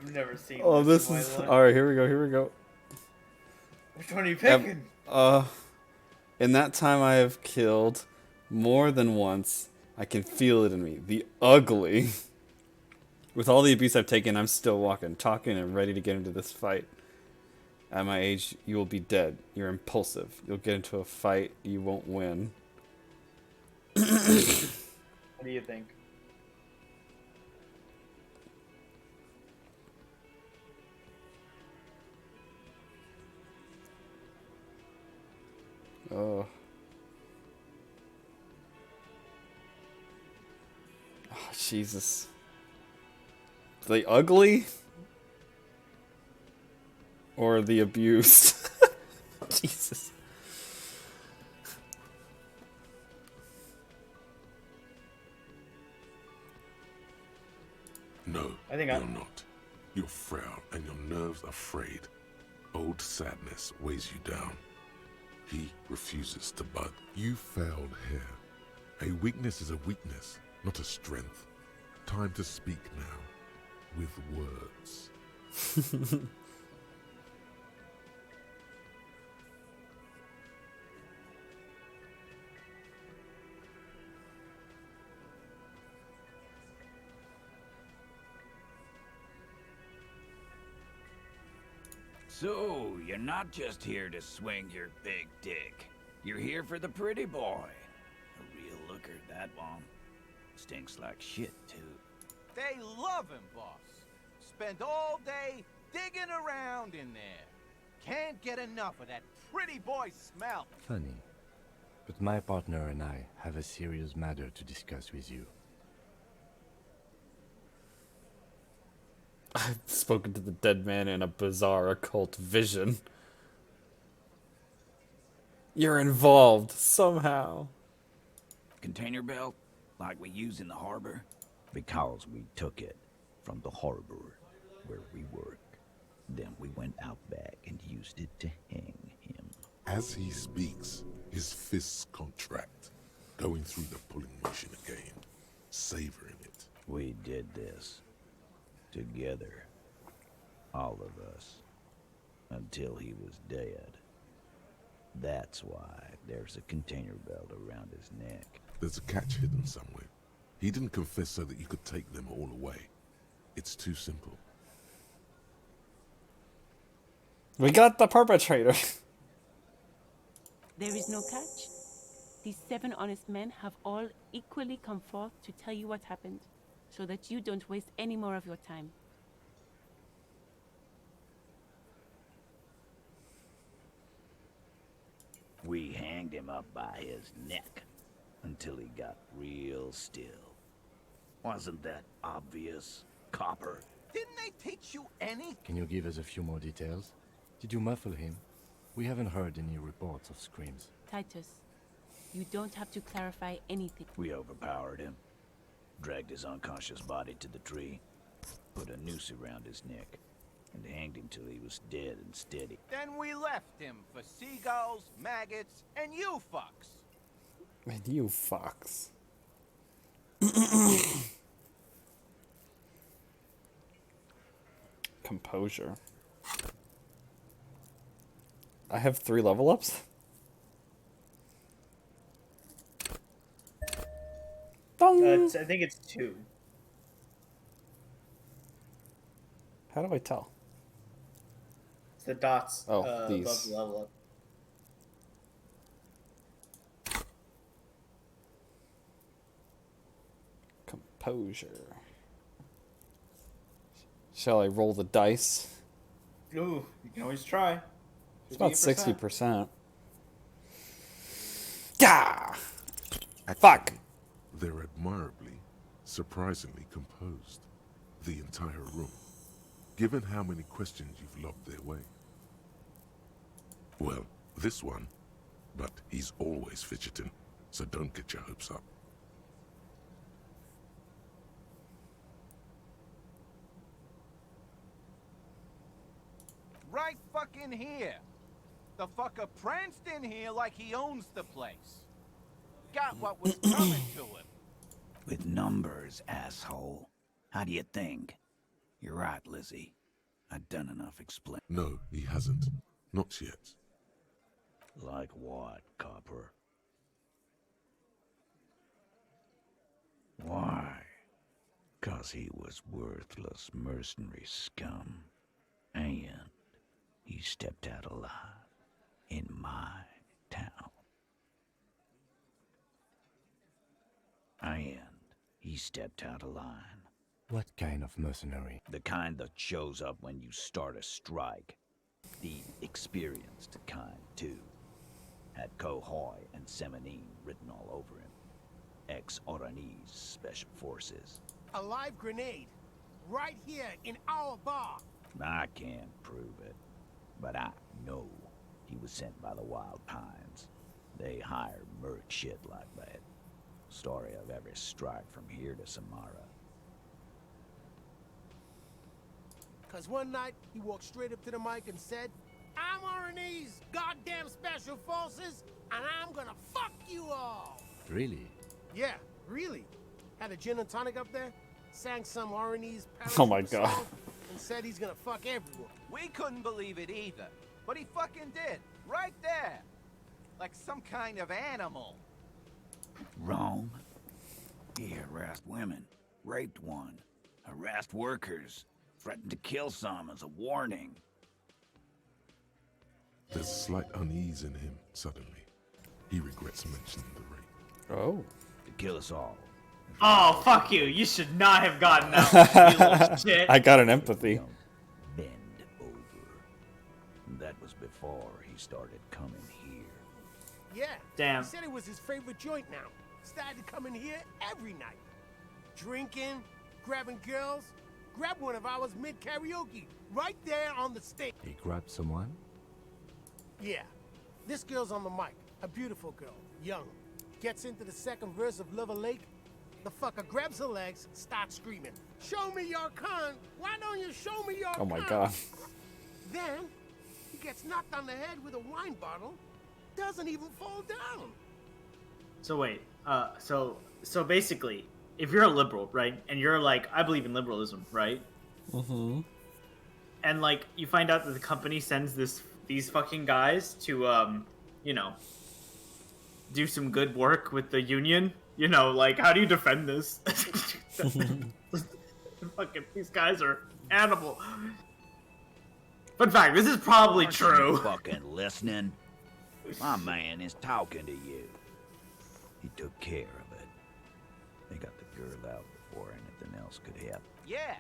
I've never seen Oh, this this in my is life. all right. Here we go. Here we go. Which one are you picking? In that time I have killed more than once. I can feel it in me. The ugly. With all the abuse I've taken, I'm still walking, talking, and ready to get into this fight. At my age, you will be dead. You're impulsive. You'll get into a fight. You won't win. What do you think? Oh. Oh, Jesus. The ugly? Or the abused? Jesus. No, I think you're not. You're frail and your nerves are frayed. Old sadness weighs you down. He refuses to bud. You failed here. A weakness is a weakness, not a strength. Time to speak now, with words. So, you're not just here to swing your big dick. You're here for the pretty boy. A real looker, that one. Stinks like shit, too. They love him, boss. Spend all day digging around in there. Can't get enough of that pretty boy smell. Funny, but my partner and I have a serious matter to discuss with you. I've spoken to the dead man in a bizarre occult vision. You're involved, somehow. Container belt, like we use in the harbor? Because we took it from the harbor where we work. Then we went out back and used it to hang him. As he speaks, his fists contract, going through the pulling motion again, savoring it. We did this. Together. All of us. Until he was dead. That's why there's a container belt around his neck. There's a catch hidden somewhere. He didn't confess so that you could take them all away. It's too simple. We got the perpetrator. There is no catch. These 7 honest men have all equally come forth to tell you what happened, so that you don't waste any more of your time. We hanged him up by his neck until he got real still. Wasn't that obvious, Copper? Didn't they teach you any? Can you give us a few more details? Did you muffle him? We haven't heard any reports of screams. Titus, you don't have to clarify anything. We overpowered him, dragged his unconscious body to the tree, put a noose around his neck, and hanged him till he was dead and steady. Then we left him for seagulls, maggots, and you fucks. Man, you fox. Composure. I have 3 level ups? Dong! I think it's 2. How do I tell? It's the dots these. above the level up. Composure. Shall I roll the dice? Ooh, you can always try. It's about 60%. Gah! Fuck! They're admirably, surprisingly composed. The entire room. Given how many questions you've lobbed their way. Well, this one. But he's always fidgeting, so don't get your hopes up. Right fucking here. The fucker pranced in here like he owns the place. Got what was coming to him. With numbers, asshole. How do you think? You're right, Lizzie. I've done enough explain. No, he hasn't. Not yet. Like what, Copper? Why? 'Cause he was worthless mercenary scum. And he stepped out alive in my town. And he stepped out of line. What kind of mercenary? The kind that shows up when you start a strike. The experienced kind, too. Had Kohoy and Semenine written all over him. Ex-Oranese Special Forces. A live grenade. Right here in our bar. I can't prove it, but I know he was sent by the Wild Pines. They hire merc shit like that. Story of every strike from here to Samara. 'Cause one night, he walked straight up to the mic and said, I'm Oranese goddamn Special Forces, and I'm gonna fuck you all. Really? Yeah, really. Had a gin and tonic up there, sang some Oranese Oh my paratrooper God. song, and said he's gonna fuck everyone. We couldn't believe it either, but he fucking did, right there. Like some kind of animal. Wrong. He harassed women, raped one, harassed workers, threatened to kill some as a warning. There's slight unease in him suddenly. He regrets mentioning the rape. Oh. To kill us all. Oh, fuck you. You should not have gotten that one, you little shit. I got an empathy. Don't bend over. That was before he started coming here. Yeah. Damn. He said it was his favorite joint now. Started to come in here every night. Drinking, grabbing girls. Grab one of ours mid-karaoke, right there on the stage. He grabbed someone? Yeah. This girl's on the mic. A beautiful girl, young. Gets into the second verse of Lover Lake. The fucker grabs her legs, starts screaming. Show me your cunt! Why don't you show me your Oh my cunt?" God. Then, he gets knocked on the head with a wine bottle. Doesn't even fall down. So wait, so basically, if you're a liberal, right, and you're like, I believe in liberalism, right? Mm-hmm. And like, you find out that the company sends these fucking guys to, you know, do some good work with the union. You know, like, how do you defend this? Fucking, these guys are animal. Fun fact, this is probably Aren't you true. fucking listening? My man is talking to you. He took care of it. They got the girl out before anything else could happen. Yeah,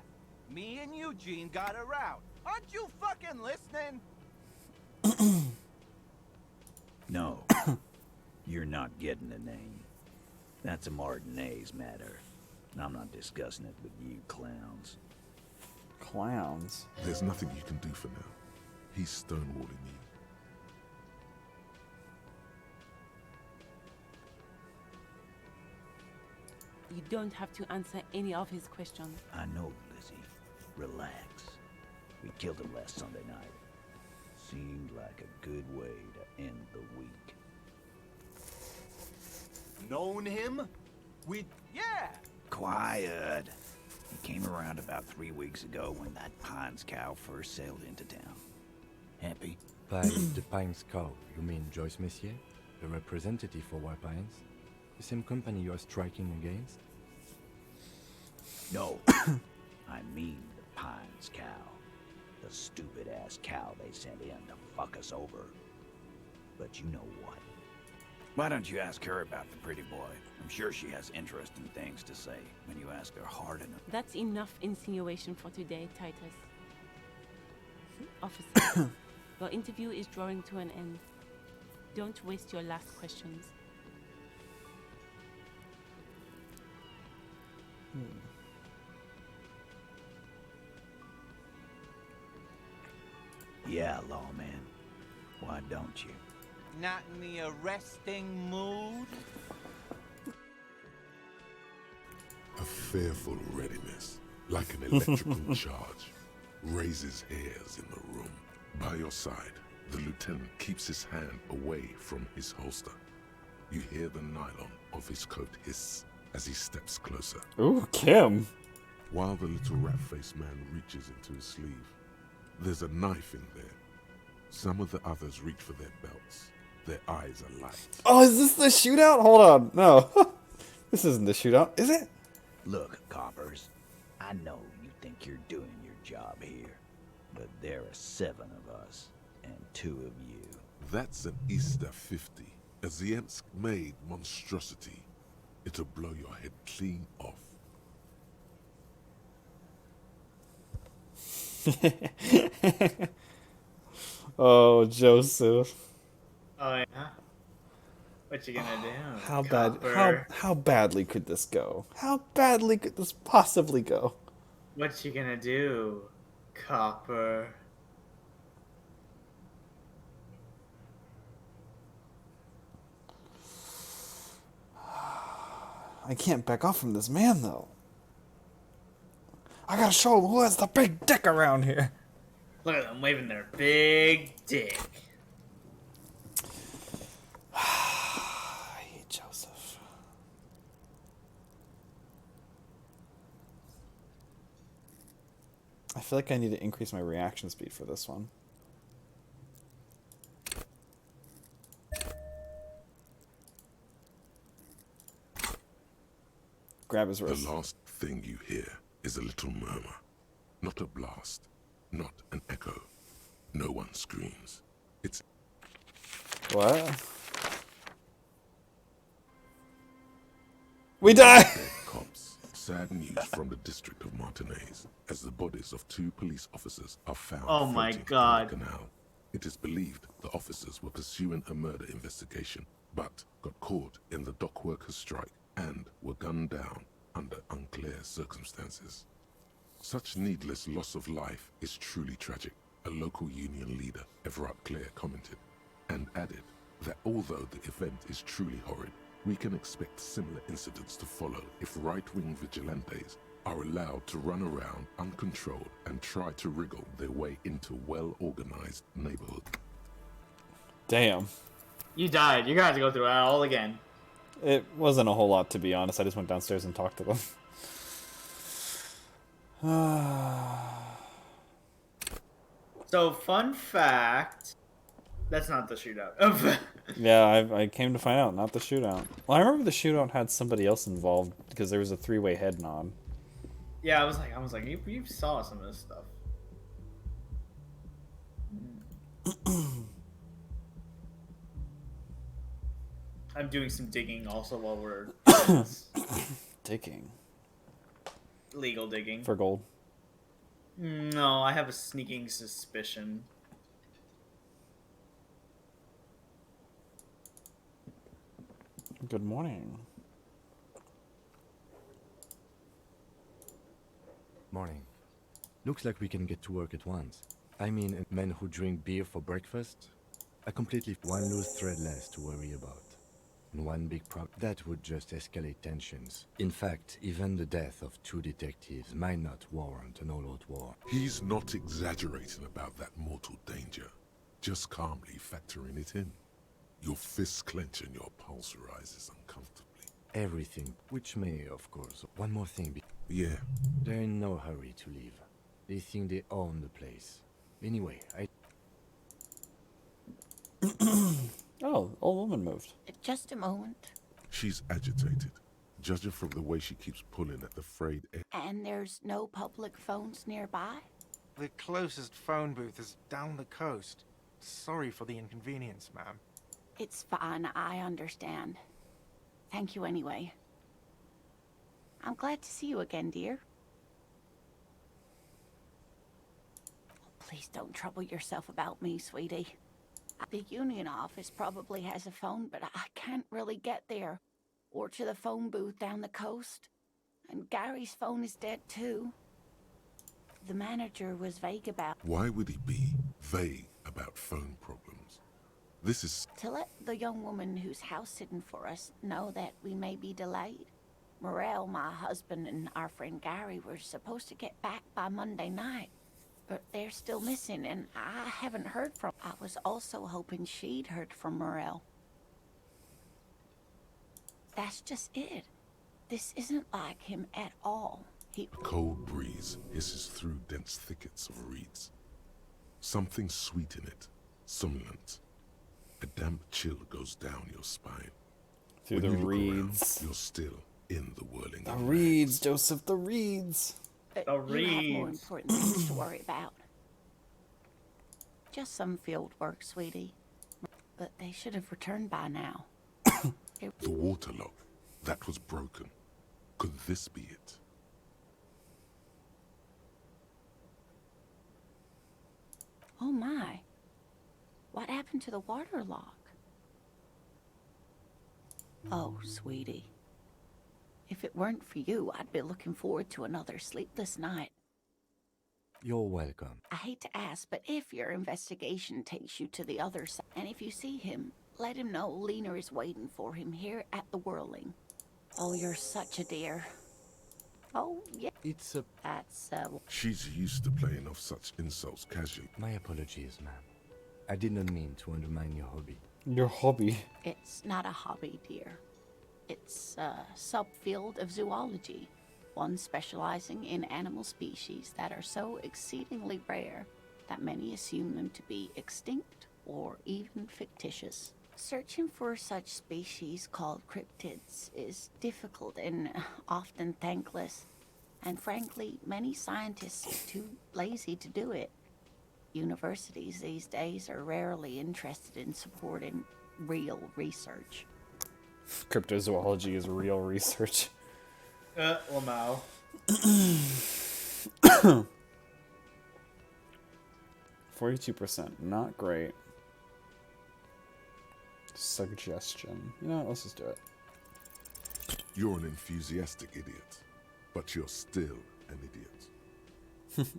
me and Eugene got her out. Aren't you fucking listening? No, you're not getting the name. That's a Martinez matter. And I'm not discussing it with you clowns. Clowns. There's nothing you can do for now. He's stonewalling you. You don't have to answer any of his questions. I know, Lizzie. Relax. We killed him last Sunday night. Seemed like a good way to end the week. Known him? Yeah! Quiet. He came around about 3 weeks ago when that Pines cow first sailed into town. Happy? By the Pines cow, you mean Joyce Messier? The representative for White Pines? The same company you are striking against? No. I mean the Pines cow. The stupid-ass cow they sent in to fuck us over. But you know what? Why don't you ask her about the pretty boy? I'm sure she has interesting things to say when you ask her hard enough. That's enough insinuation for today, Titus. Officer, your interview is drawing to an end. Don't waste your last questions. Yeah, lawman. Why don't you? Not in the arresting mood? A fearful readiness, like an electrical charge, raises hairs in the room. By your side, the lieutenant keeps his hand away from his holster. You hear the nylon of his coat hiss as he steps closer. Ooh, Kim. while the little rat-faced man reaches into his sleeve. There's a knife in there. Some of the others reach for their belts. Their eyes are light. Oh, is this the shootout? Hold on. No. This isn't the shootout, is it? Look, coppers, I know you think you're doing your job here, but there are 7 of us and 2 of you. That's an Easter 50, a Ziemsk-made monstrosity. It'll blow your head clean off. Oh, Joseph. Oh yeah. What you gonna do? How Copper? how badly could this go? How badly could this possibly go? What you gonna do, Copper? I can't back off from this man, though. I gotta show him who has the big dick around here. Look at them waving their big dick. I hate Joseph. I feel like I need to increase my reaction speed for this one. Grab his wrist. The last thing you hear is a little murmur. Not a blast, not an echo. No one screams. It's What? We die! dead cops. Sad news from the district of Martinez, as the bodies of 2 police officers are found Oh my floating God. in the canal. It is believed the officers were pursuing a murder investigation, but got caught in the dock workers' strike and were gunned down under unclear circumstances. Such needless loss of life is truly tragic, a local union leader, Everard Clare, commented, and added that although the event is truly horrid, we can expect similar incidents to follow if right-wing vigilantes are allowed to run around uncontrolled and try to wriggle their way into well-organized neighborhoods. Damn. You died. You're gonna have to go through it all again. It wasn't a whole lot, to be honest. I just went downstairs and talked to them. So, fun fact. That's not the shootout. Yeah, I came to find out, not the shootout. Well, I remember the shootout had somebody else involved because there was a 3-way head nod. Yeah, I was like, you saw some of this stuff. I'm doing some digging also while we're Digging. legal digging. For gold. No, I have a sneaking suspicion. Good morning. Morning. Looks like we can get to work at once. I mean, men who drink beer for breakfast? I completely one loose thread less to worry about. And one big that would just escalate tensions. In fact, even the death of 2 detectives might not warrant an all-out war. He's not exaggerating about that mortal danger, just calmly factoring it in. Your fists clench and your pulse rises uncomfortably. Everything, which may, of course. One more thing. Yeah, They're in no hurry to leave. They think they own the place. Anyway, Oh, old woman moved. Just a moment. she's agitated, judging from the way she keeps pulling at the frayed edge. And there's no public phones nearby? The closest phone booth is down the coast. Sorry for the inconvenience, ma'am. It's fine, I understand. Thank you anyway. I'm glad to see you again, dear. Please don't trouble yourself about me, sweetie. The union office probably has a phone, but I can't really get there. Or to the phone booth down the coast. And Gary's phone is dead too. The manager was vague about... Why would he be vague about phone problems? This is... To let the young woman who's house-sitting for us know that we may be delayed. Morel, my husband, and our friend Gary were supposed to get back by Monday night. But they're still missing, and I haven't heard from... I was also hoping she'd heard from Morel. That's just it. This isn't like him at all. He... A cold breeze hisses through dense thickets of reeds. Something sweet in it, somnolent. A damp chill goes down your spine. Through When the you look around, reeds. you're still in the whirling The of reeds, rags. Joseph, the reeds. The You have more reeds. important things to worry about. Just some field work, sweetie. But they should have returned by now. The waterlock, that was broken. Could this be it? Oh my. What happened to the water lock? Oh, sweetie. If it weren't for you, I'd be looking forward to another sleepless night. You're welcome. I hate to ask, but if your investigation takes you to the other side, and if you see him, let him know Lena is waiting for him here at the Whirling. Oh, you're such a dear. Oh, yeah. It's a... That's, She's used to playing off such insults casually. My apologies, ma'am. I did not mean to undermine your hobby. Your hobby. It's not a hobby, dear. It's a subfield of zoology, one specializing in animal species that are so exceedingly rare that many assume them to be extinct or even fictitious. Searching for such species called cryptids is difficult and often thankless, and frankly, many scientists are too lazy to do it. Universities these days are rarely interested in supporting real research. Cryptozoology is real research. Lamau. 42%, not great. Suggestion. You know what, let's just do it. You're an enthusiastic idiot, but you're still an idiot.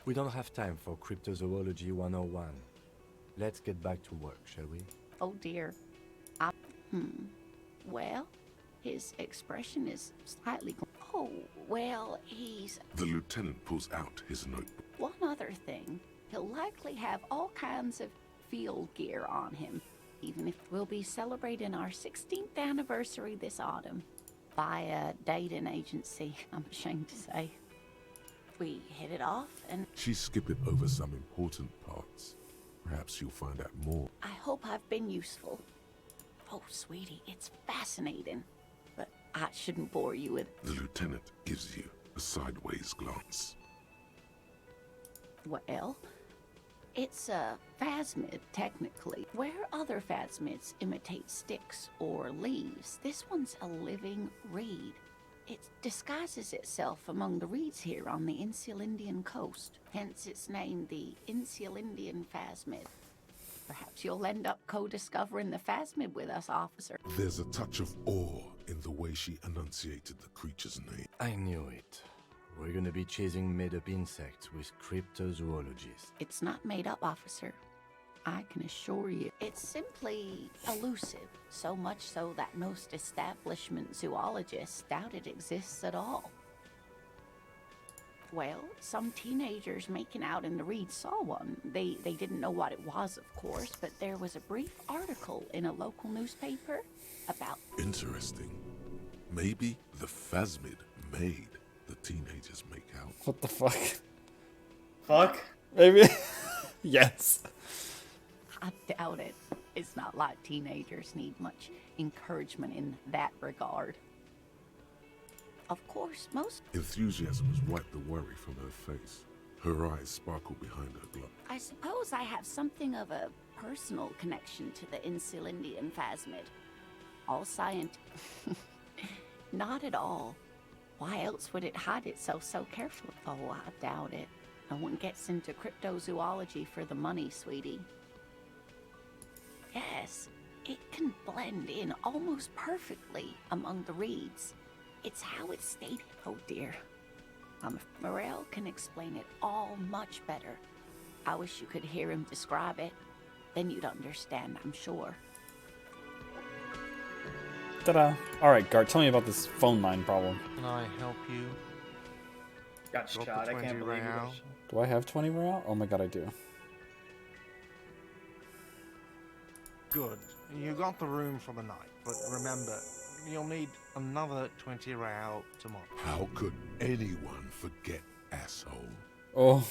We don't have time for Cryptozoology 101. Let's get back to work, shall we? Oh dear. Well, his expression is slightly... Oh, well, he's... The lieutenant pulls out his notebook. One other thing. He'll likely have all kinds of field gear on him, even if we'll be celebrating our 16th anniversary this autumn. By a dating agency, I'm ashamed to say. We hit it off, and She's skipping over some important parts. Perhaps you'll find out more. I hope I've been useful. Oh, sweetie, it's fascinating. But I shouldn't bore you with... The lieutenant gives you a sideways glance. Well, it's a phasmid, technically. Where other phasmids imitate sticks or leaves, this one's a living reed. It disguises itself among the reeds here on the Insulindian coast. Hence its name, the Insulindian phasmid. Perhaps you'll end up co-discovering the phasmid with us, officer. There's a touch of awe in the way she enunciated the creature's name. I knew it. We're gonna be chasing made-up insects with cryptozoologists. It's not made up, officer. I can assure you. It's simply elusive, so much so that most establishment zoologists doubt it exists at all. Well, some teenagers making out in the reeds saw one. They didn't know what it was, of course, but there was a brief article in a local newspaper about... Interesting. Maybe the phasmid made the teenagers make out. What the fuck? Fuck. Maybe. Yes. I doubt it. It's not like teenagers need much encouragement in that regard. Of course, most... Enthusiasm has wiped the worry from her face. Her eyes sparkle behind her glove. I suppose I have something of a personal connection to the Insulindian phasmid. All Not at all. Why else would it hide itself so carefully? Oh, I doubt it. No one gets into cryptozoology for the money, sweetie. Yes, it can blend in almost perfectly among the reeds. It's how it's stated. Oh dear. Morel can explain it all much better. I wish you could hear him describe it. Then you'd understand, I'm sure. Ta-da. Alright, Gart, tell me about this phone line problem. Can I help you? Got Drop the shot. I 20 can't believe real. it. Do I have 20 morale? Oh my god, I do. Good. You got the room for the night, but remember, you'll need another 20 real tomorrow. How could anyone forget, asshole? Oh,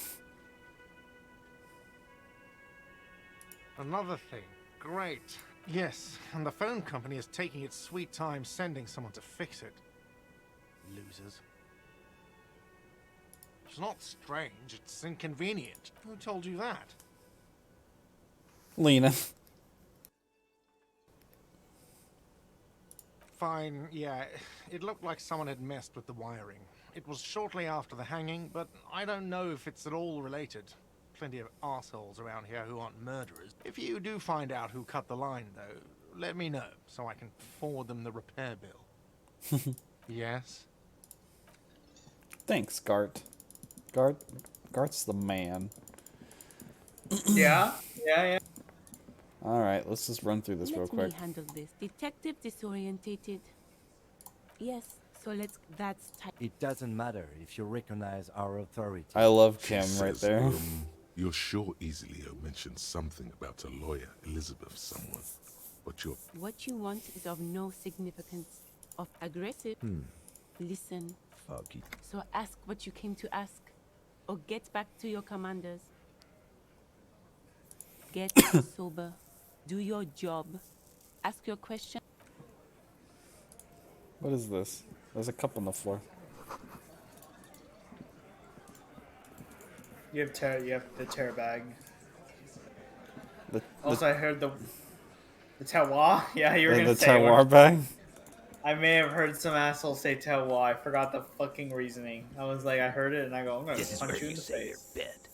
Another thing. Great. Yes, and the phone company is taking its sweet time sending someone to fix it. Losers. It's not strange, it's inconvenient. Who told you that? Lena. Fine, yeah. It looked like someone had messed with the wiring. It was shortly after the hanging, but I don't know if it's at all related. Plenty of assholes around here who aren't murderers. If you do find out who cut the line, though, let me know so I can forward them the repair bill. Yes? Thanks, Gart. Gart's the man. Yeah, yeah. All right, let's just run through this real Let quick. me handle this. Detective disorientated. Yes, so that's tight. It doesn't matter if you recognize our authority. I love She Kim right says, there. You're sure Easilio mentioned something about a lawyer, Elizabeth someone, but you're... What you want is of no significance. Of aggressive. Listen. Fuck you. So ask what you came to ask. Or get back to your commanders. Get sober. Do your job. Ask your question. What is this? There's a cup on the floor. You have the terror bag. The Also, I heard the terroir. Yeah, you were the gonna say terroir or- bag. I may have heard some asshole say terroir. I forgot the fucking reasoning. I was like, I heard it, and I go, I'm gonna This is punch where you in you the say your face. bit.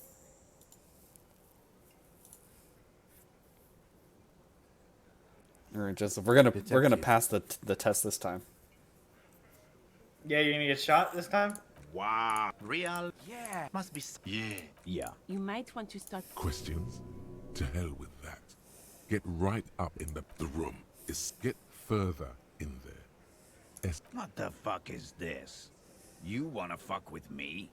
All right, Joseph, we're gonna pass the test this time. Yeah, you're gonna get shot this time. Wow. Real? Yeah. Must be. Yeah. You might want to start. Questions? To hell with that. Get right up in the room. Get further in there. What the fuck is this? You wanna fuck with me?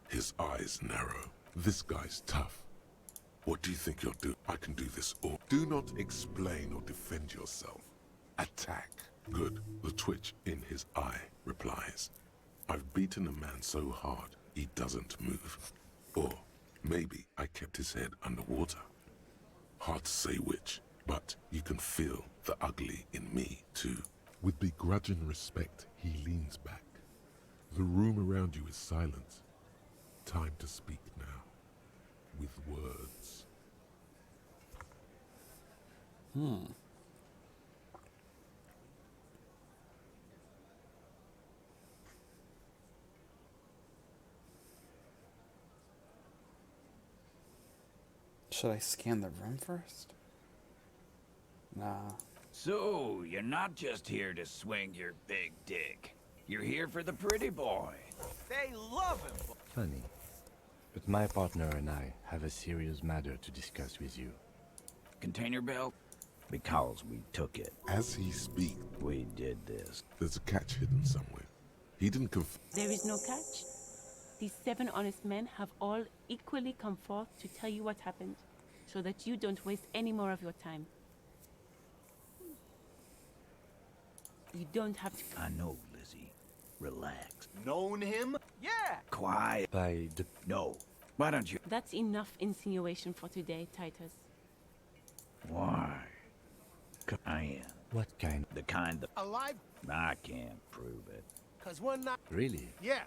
His eyes narrow. This guy's tough. What do you think you'll do? I can do this all. Do not explain or defend yourself. Attack. Good. The twitch in his eye replies. I've beaten a man so hard he doesn't move. Or maybe I kept his head underwater. Hard to say which, but you can feel the ugly in me too. With begrudging respect, he leans back. The room around you is silent. Time to speak now. With words. Should I scan the room first? Nah. So, you're not just here to swing your big dick. You're here for the pretty boy. They love him. Funny. But my partner and I have a serious matter to discuss with you. Container belt? Because we took it. As he speaks, We did this. there's a catch hidden somewhere. He didn't There is no catch. These 7 honest men have all equally come forth to tell you what happened, so that you don't waste any more of your time. You don't have to. I know, Lizzie. Relax. Known him? Yeah. Quiet. By the... No. Why don't you... That's enough insinuation for today, Titus. Why? I am. What kind? The kind that... Alive? I can't prove it. Cause one night. Really? Yeah.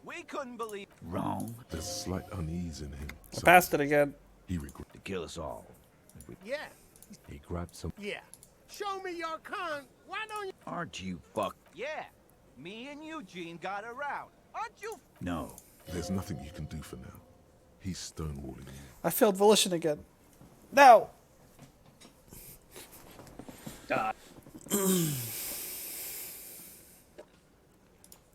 We couldn't believe. Wrong? There's slight unease in him. I passed it again. He regrets. To kill us all. Yeah. He grabbed some... Yeah. Show me your con. Why don't you? Aren't you fuck... Yeah. Me and Eugene got around. Aren't you? No. There's nothing you can do for now. He's stonewalling you. I failed volition again. No. Die.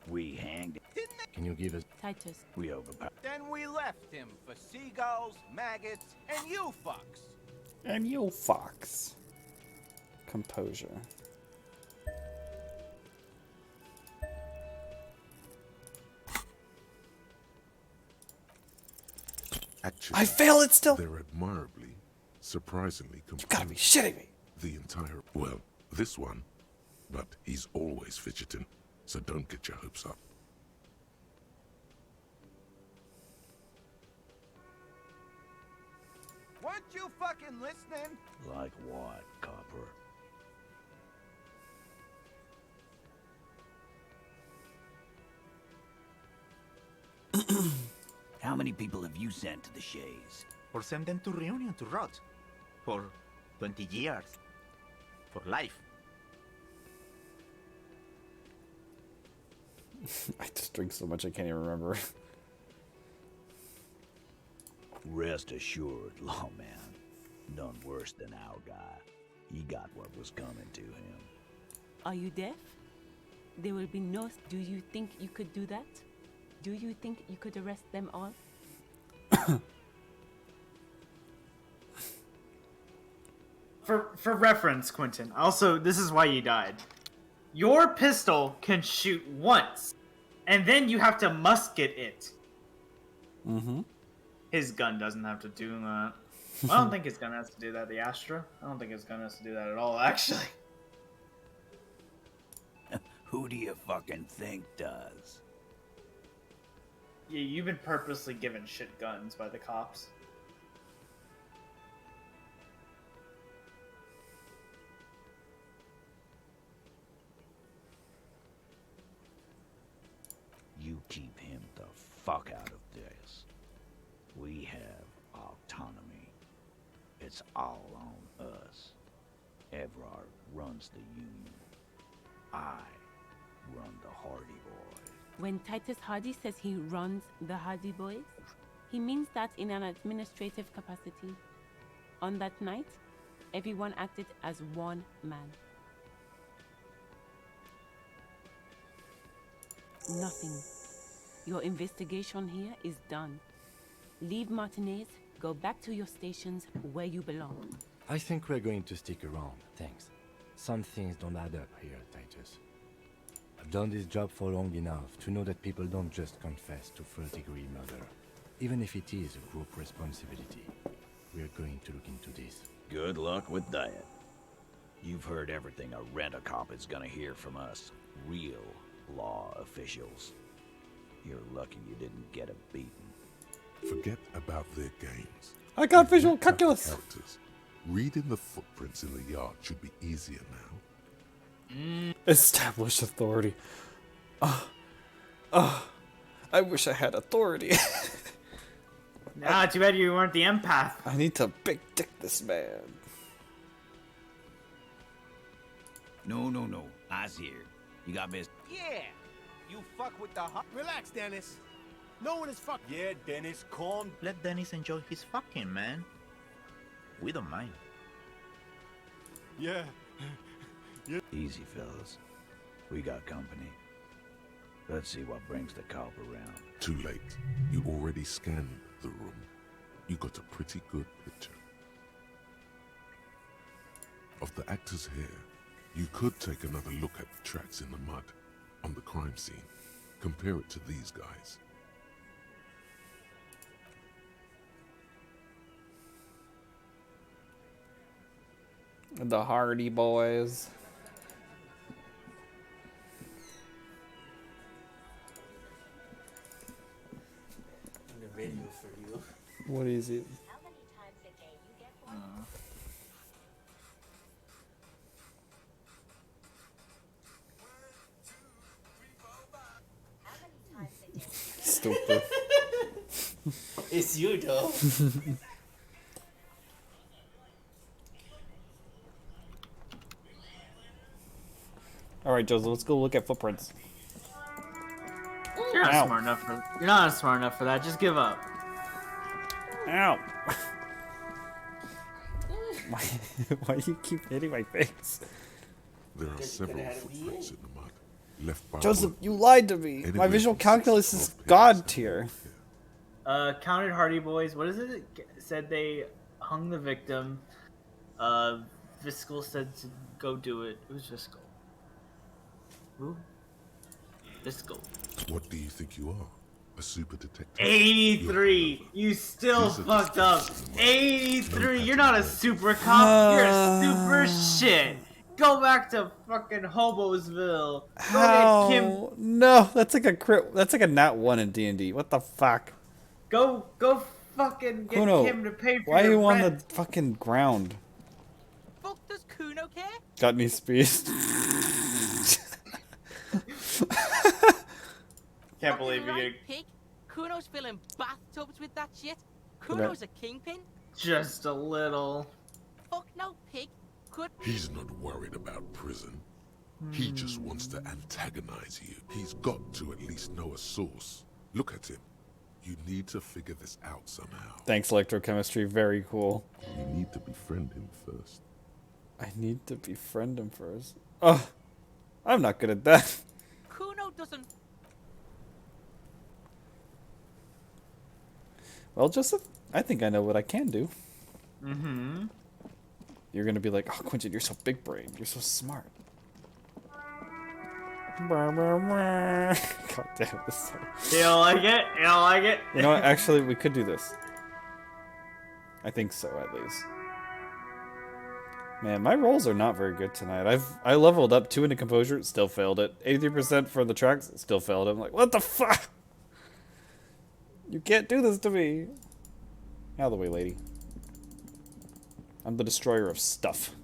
We hanged... Didn't they? Can you give us... Titus, We overpowered... Then we left him for seagulls, maggots, and you fucks. And you fox. Composure. Actually, I fail it still. they're admirably, surprisingly You gotta be composed. shitting me. The entire... Well, this one but he's always fidgeting, so don't get your hopes up. Weren't you fucking listening? Like what, Copper? How many people have you sent to the Shays? Or send them to Reunion to rot. For 20 years. For life. I just drink so much I can't even remember. Rest assured, lawman. None worse than our guy. He got what was coming to him. Are you deaf? There will be no... Do you think you could do that? Do you think you could arrest them all? For reference, Quentin, also, this is why you died. Your pistol can shoot once, and then you have to musket it. Mm-hmm. His gun doesn't have to do that. I don't think his gun has to do that, the Astra. I don't think his gun has to do that at all, actually. Who do you fucking think does? Yeah, you've been purposely given shit guns by the cops. You keep him the fuck out of this. We have autonomy. It's all on us. Everard runs the Union. I run the Hardy Boys. When Titus Hardy says he runs the Hardy Boys, he means that in an administrative capacity. On that night, everyone acted as one man. Nothing. Your investigation here is done. Leave Martinez, go back to your stations where you belong. I think we're going to stick around, thanks. Some things don't add up here, Titus. I've done this job for long enough to know that people don't just confess to first-degree murder, even if it is a group responsibility. We're going to look into this. Good luck with that. You've heard everything a rent-a-cop is gonna hear from us. Real law officials. You're lucky you didn't get a beating. Forget about their games. I got visual Look at the calculus. characters. Reading the footprints in the yard should be easier now. Establish authority. I wish I had authority. Nah, too bad you weren't the empath. I need to big dick this man. No. I's here. You got business? Yeah. You fuck with the Relax, Dennis. No one is fucking. Yeah, Dennis, calm. Let Dennis enjoy his fucking, man. We don't mind. Yeah. Easy, fellas. We got company. Let's see what brings the cop around. Too late. You already scanned the room. You got a pretty good picture. Of the actors here, you could take another look at the tracks in the mud on the crime scene. Compare it to these guys. The Hardy Boys. The video for you. What is it? Stupid. It's you, though. Alright, Joseph, let's go look at footprints. You're not Ow. smart enough for. You're not smart enough for that. Just give up. Ow! Why do you keep hitting my face? There are several footprints in the mud. Left by Joseph, wood. you lied to me. My Anyway, visual it's calculus 12 is pages God and tier. Counted Hardy Boys. What is it? Said they hung the victim. Fiscal said to go do it. Who's Fiscal? Who? Fiscal. What do you think you are? A super detective? 83. You still These are fucked just up. pieces of the mud. 83. No You're not a acting super cop. You're a super shit. Go back to fucking Hobosville. Go How? get Kim. No, that's like a crit. That's like a nat 1 in D&D. What the fuck? Go fucking get Kuno, Kim to pay for why are your you on rent. the fucking ground? Fuck does Kuno care? Got any speed? Can't believe you Right, get pig. Kuno's filling bathtubs with that shit. Kuno's a kingpin. just a little. Fuck no, pig. Could He's not worried about prison. He just wants to antagonize you. He's got to at least know a source. Look at him. You need to figure this out somehow. Thanks, electrochemistry. Very cool. You need to befriend him first. I need to befriend him first. Oh, I'm not good at that. Kuno doesn't. Well, Joseph, I think I know what I can do. Mm-hmm. You're gonna be like, oh, Quentin, you're so big brain. You're so smart. God damn this. You don't like it? You don't like it? You know what? Actually, we could do this. I think so, at least. Man, my rolls are not very good tonight. I leveled up 2 into composure, still failed it. 83% for the tracks, still failed it. I'm like, what the fuck? You can't do this to me. Out of the way, lady. I'm the destroyer of stuff.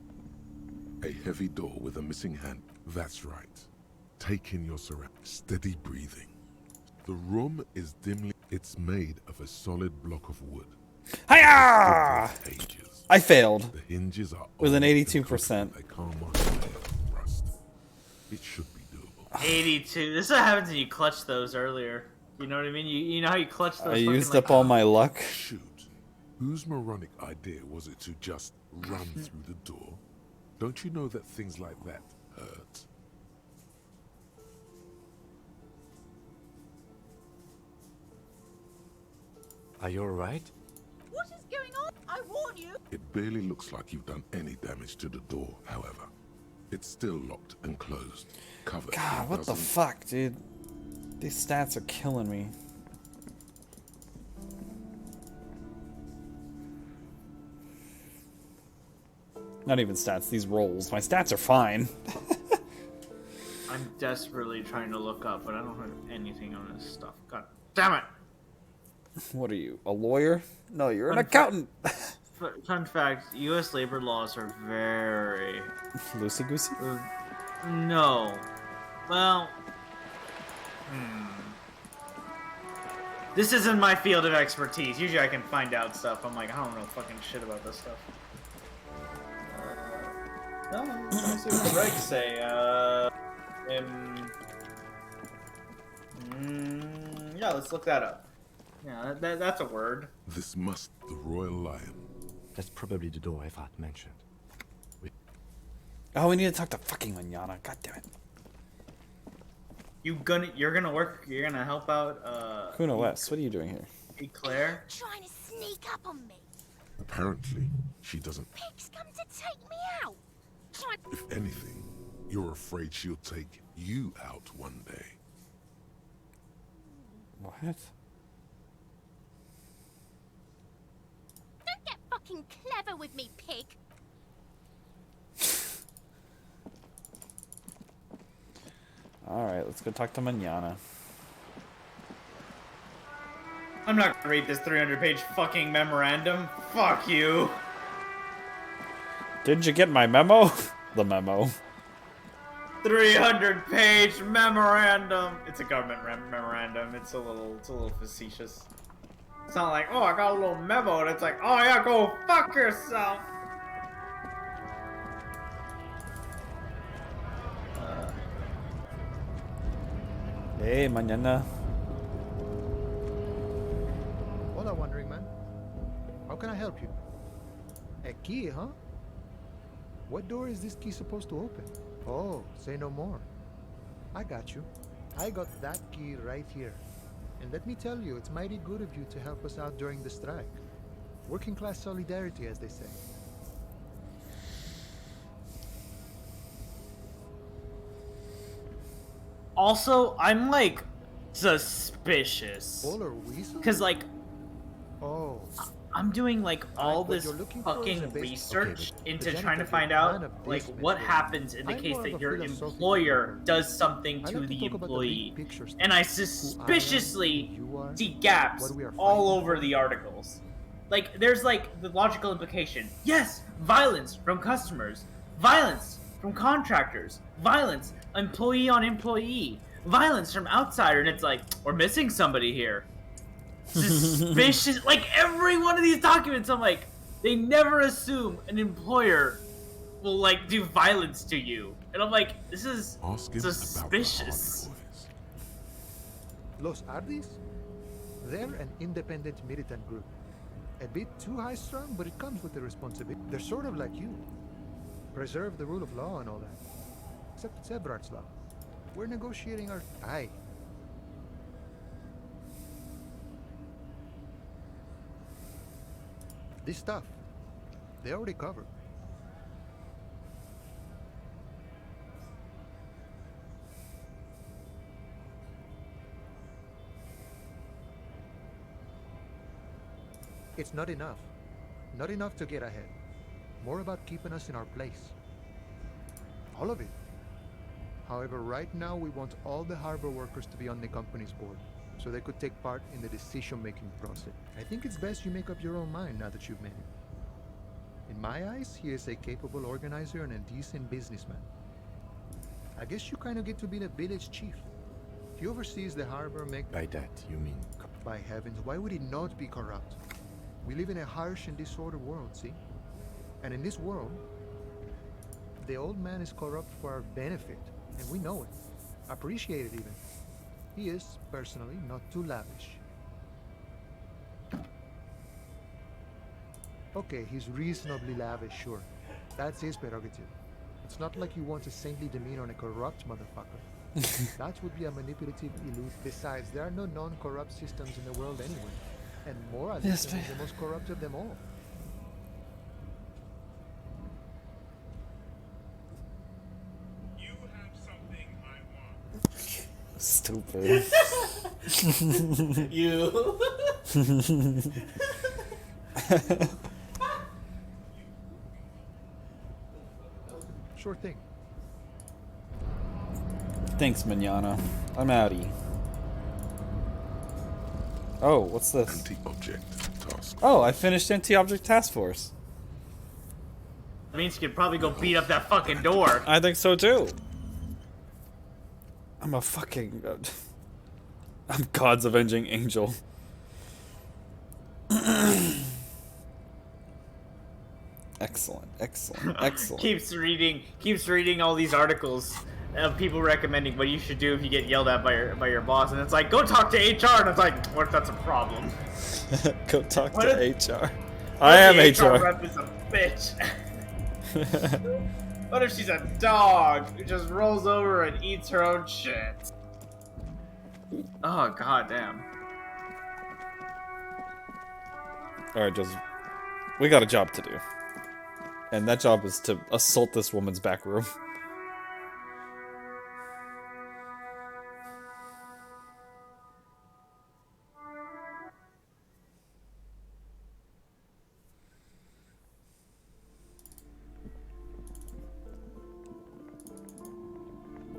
A heavy door with a missing hand. That's right. Take in your surroundings. Steady breathing. The room is dimly. It's made of a solid block of wood. Hiya! Ages. I failed. The hinges are With an old and 82%. crooked. They can't mark the layer of rust. It should be doable. 82. This is what happens when you clutch those earlier. You know what I mean? You know how you clutch those. I fucking, used like, up all my luck. Shoot. Whose moronic idea was it to just run through the door? Don't you know that things like that hurt? Are you alright? What is going on? I warn you. It barely looks like you've done any damage to the door, however. It's still locked and closed. Covered. God, what the doesn't- fuck, dude? These stats are killing me. Not even stats, these rolls. My stats are fine. I'm desperately trying to look up, but I don't have anything on this stuff. God damn it! What are you, a lawyer? No, you're an Fun accountant. Fun fact: U.S. labor laws are very Loosey goosey? no. Well, this isn't my field of expertise. Usually, I can find out stuff. I'm like, I don't know fucking shit about this stuff. No, let me see what the regs say. Yeah, let's look that up. Yeah, that's a word. This must the Royal Lion. That's probably the door Evrat mentioned. Oh, we need to talk to fucking Manana. God damn it. You're gonna help out, Kuno West, what are you doing here? Eclair? Trying to sneak up on me. Apparently, she doesn't. Pigs come to take me out. If anything, you're afraid she'll take you out one day. What? Don't get fucking clever with me, pig. Alright, let's go talk to Manana. I'm not gonna read this 300-page fucking memorandum. Fuck you. Did you get my memo? The memo. 300-page memorandum. It's a government memorandum. It's a little facetious. It's not like, oh, I got a little memo, and it's like, oh yeah, go fuck yourself. Hey, Manana. Hola, wandering man. How can I help you? A key, huh? What door is this key supposed to open? Oh, say no more. I got you. I got that key right here. And let me tell you, it's mighty good of you to help us out during the strike. Working class solidarity, as they say. Also, I'm like suspicious. Polar weasel? Cause like, Oh, I'm doing like all what this you're looking for is a fucking basic- research Okay, but into the trying to janitor find did none out of like this what mystery. happens in the I'm case more of that a your philosophical employer thinker. does something I to like to the talk about the employee. big picture stuff. And I Who I am, suspiciously who you are, see gaps what we are all fighting over for. the articles. Like, there's like the logical implication. Yes, violence from customers, violence from contractors, violence employee on employee, violence from outsider, and it's like, we're missing somebody here. Suspicious. Like, every one of these documents, I'm like, they never assume an employer will like do violence to you, and I'm like, this is Ask him suspicious. about the Hardy Boys. Los Ardis? They're an independent militant group. A bit too high-strung, but it comes with the responsibility. They're sort of like you. Preserve the rule of law and all that. Except it's Everard's law. We're negotiating our... Aye. This stuff, they already covered. It's not enough. Not enough to get ahead. More about keeping us in our place. All of it. However, right now we want all the harbor workers to be on the company's board, so they could take part in the decision-making process. I think it's best you make up your own mind now that you've met him. In my eyes, he is a capable organizer and a decent businessman. I guess you kind of get to be the village chief. He oversees the harbor, By that, you mean... By heavens, why would he not be corrupt? We live in a harsh and disordered world, see? And in this world, the old man is corrupt for our benefit, and we know it. Appreciate it even. He is, personally, not too lavish. Okay, he's reasonably lavish, sure. That's his prerogative. It's not like you want a saintly demeanor on a corrupt motherfucker. That would be a manipulative illusion. Besides, there are no non-corrupt systems in the world anyway. And moralism is the most corrupt of them all. You have something I want. Stupid. You. Sure thing. Thanks, Manana. I'm outie. Oh, what's this? Anti-object task. Oh, I finished Anti-Object Task Force. That means you could probably go beat up that fucking door. I think so too. I'm a fucking... I'm God's avenging angel. Excellent, excellent, excellent. keeps reading all these articles of people recommending what you should do if you get yelled at by your boss, and it's like, go talk to HR, and it's like, what if that's a problem? Go talk What to if- HR. I am HR HR. rep is a bitch. What if she's a dog who just rolls over and eats her own shit? Oh, goddamn. Alright, just... We got a job to do. And that job is to assault this woman's back room.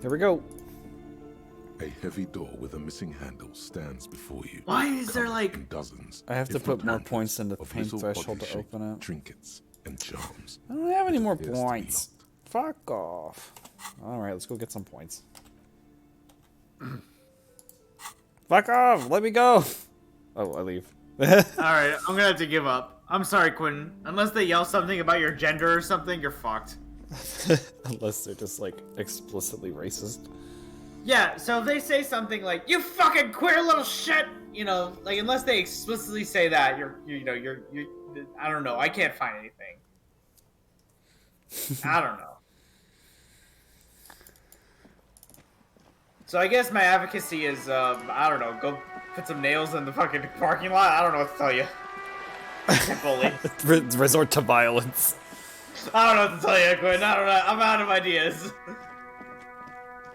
Here we go. A heavy door with a missing handle stands before you. Why is there, covered like- in dozens, I have to if put not more hundreds, points in the of pain little threshold to body-shaped open it. Trinkets and charms. I don't have any more appears to be points. Fuck off. Alright, let's go get some points. Fuck off! Let me go! Oh, I leave. Alright, I'm gonna have to give up. I'm sorry, Quentin. Unless they yell something about your gender or something, you're fucked. Unless they're just, like, explicitly racist. Yeah, so if they say something like, you fucking queer little shit, you know, like, unless they explicitly say that, you're I don't know, I can't find anything. I don't know. So I guess my advocacy is, I don't know, go put some nails in the fucking parking lot. I don't know what to tell you. Bully. Resort to violence. I don't know what to tell you, Quinn. I don't know. I'm out of ideas.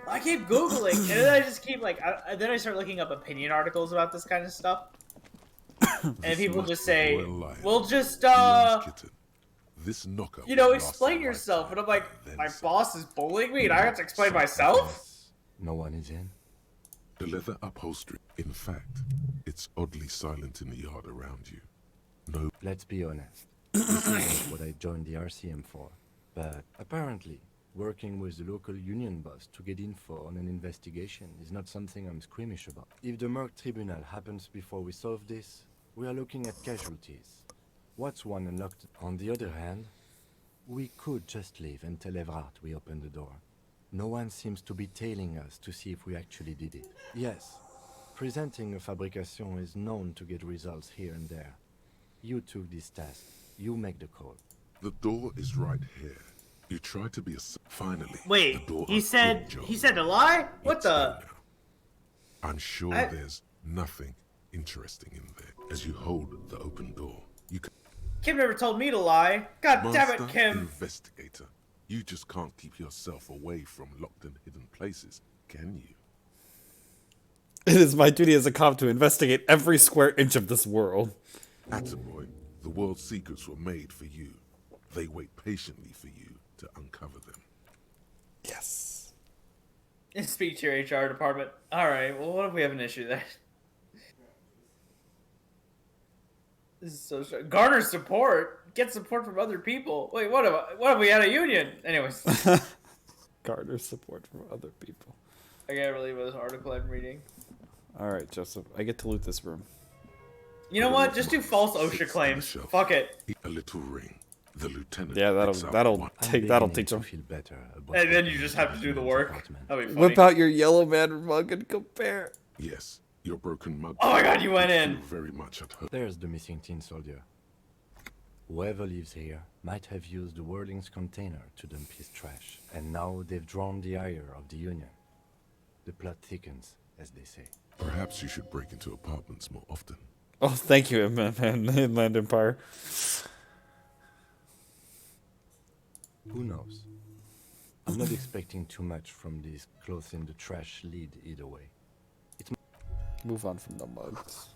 I keep Googling, and then I just keep, like, then I start looking up opinion articles about this kind of stuff. and people must just be say, royal lion, "Well, just Dion's kitten. This knocker you know, will last explain a yourself." And lifetime, I'm like, then "My some. boss is bullying me, and I have to explain myself." Yes. No one is in. The leather upholstery. In fact, it's oddly silent in the yard around you. No. Let's be honest. This isn't what I joined the RCM for. But apparently, working with the local union boss to get info on an investigation is not something I'm squeamish about. If the Merc Tribunal happens before we solve this, we are looking at casualties. What's one unlocked? On the other hand, we could just leave and tell Evrard we opened the door. No one seems to be tailing us to see if we actually did it. Yes, presenting a fabrication is known to get results here and there. You took this task. You make the call. The door is right here. You tried to be a... Finally, Wait, the door he said a lie? What Let's the? go now. I'm sure there's nothing interesting in there. As you hold the open door, you can... Kim never told me to lie. God damn it, Master Kim. Investigator, you just can't keep yourself away from locked and hidden places, can you? It is my duty as a cop to investigate every square inch of this world. Attaboy, the world's secrets were made for you. They wait patiently for you to uncover them. Yes. Speak to your HR department. Alright, well, what if we have an issue there? This is so strange. Garner support? Get support from other people? Wait, what if we had a union? Anyways. Garner support from other people. I gotta really read this article I'm reading. Alright, Joseph. I get to loot this room. You know what? Just do false OSHA claims. Fuck it. A little ring. The lieutenant. Yeah, that'll teach them. Feel better And then you just have to do the work. That'd be funny. Whip out your yellow man mug and compare. Yes, your broken mug. Oh my god, you went in. Very much at home. There's the missing tin soldier. Whoever lives here might have used the Whirling's container to dump his trash, and now they've drawn the ire of the Union. The plot thickens, as they say. Perhaps you should break into apartments more often. Oh, thank you, Inland Empire. Who knows? I'm not expecting too much from this clothes in the trash lead either way. Move on from the mugs.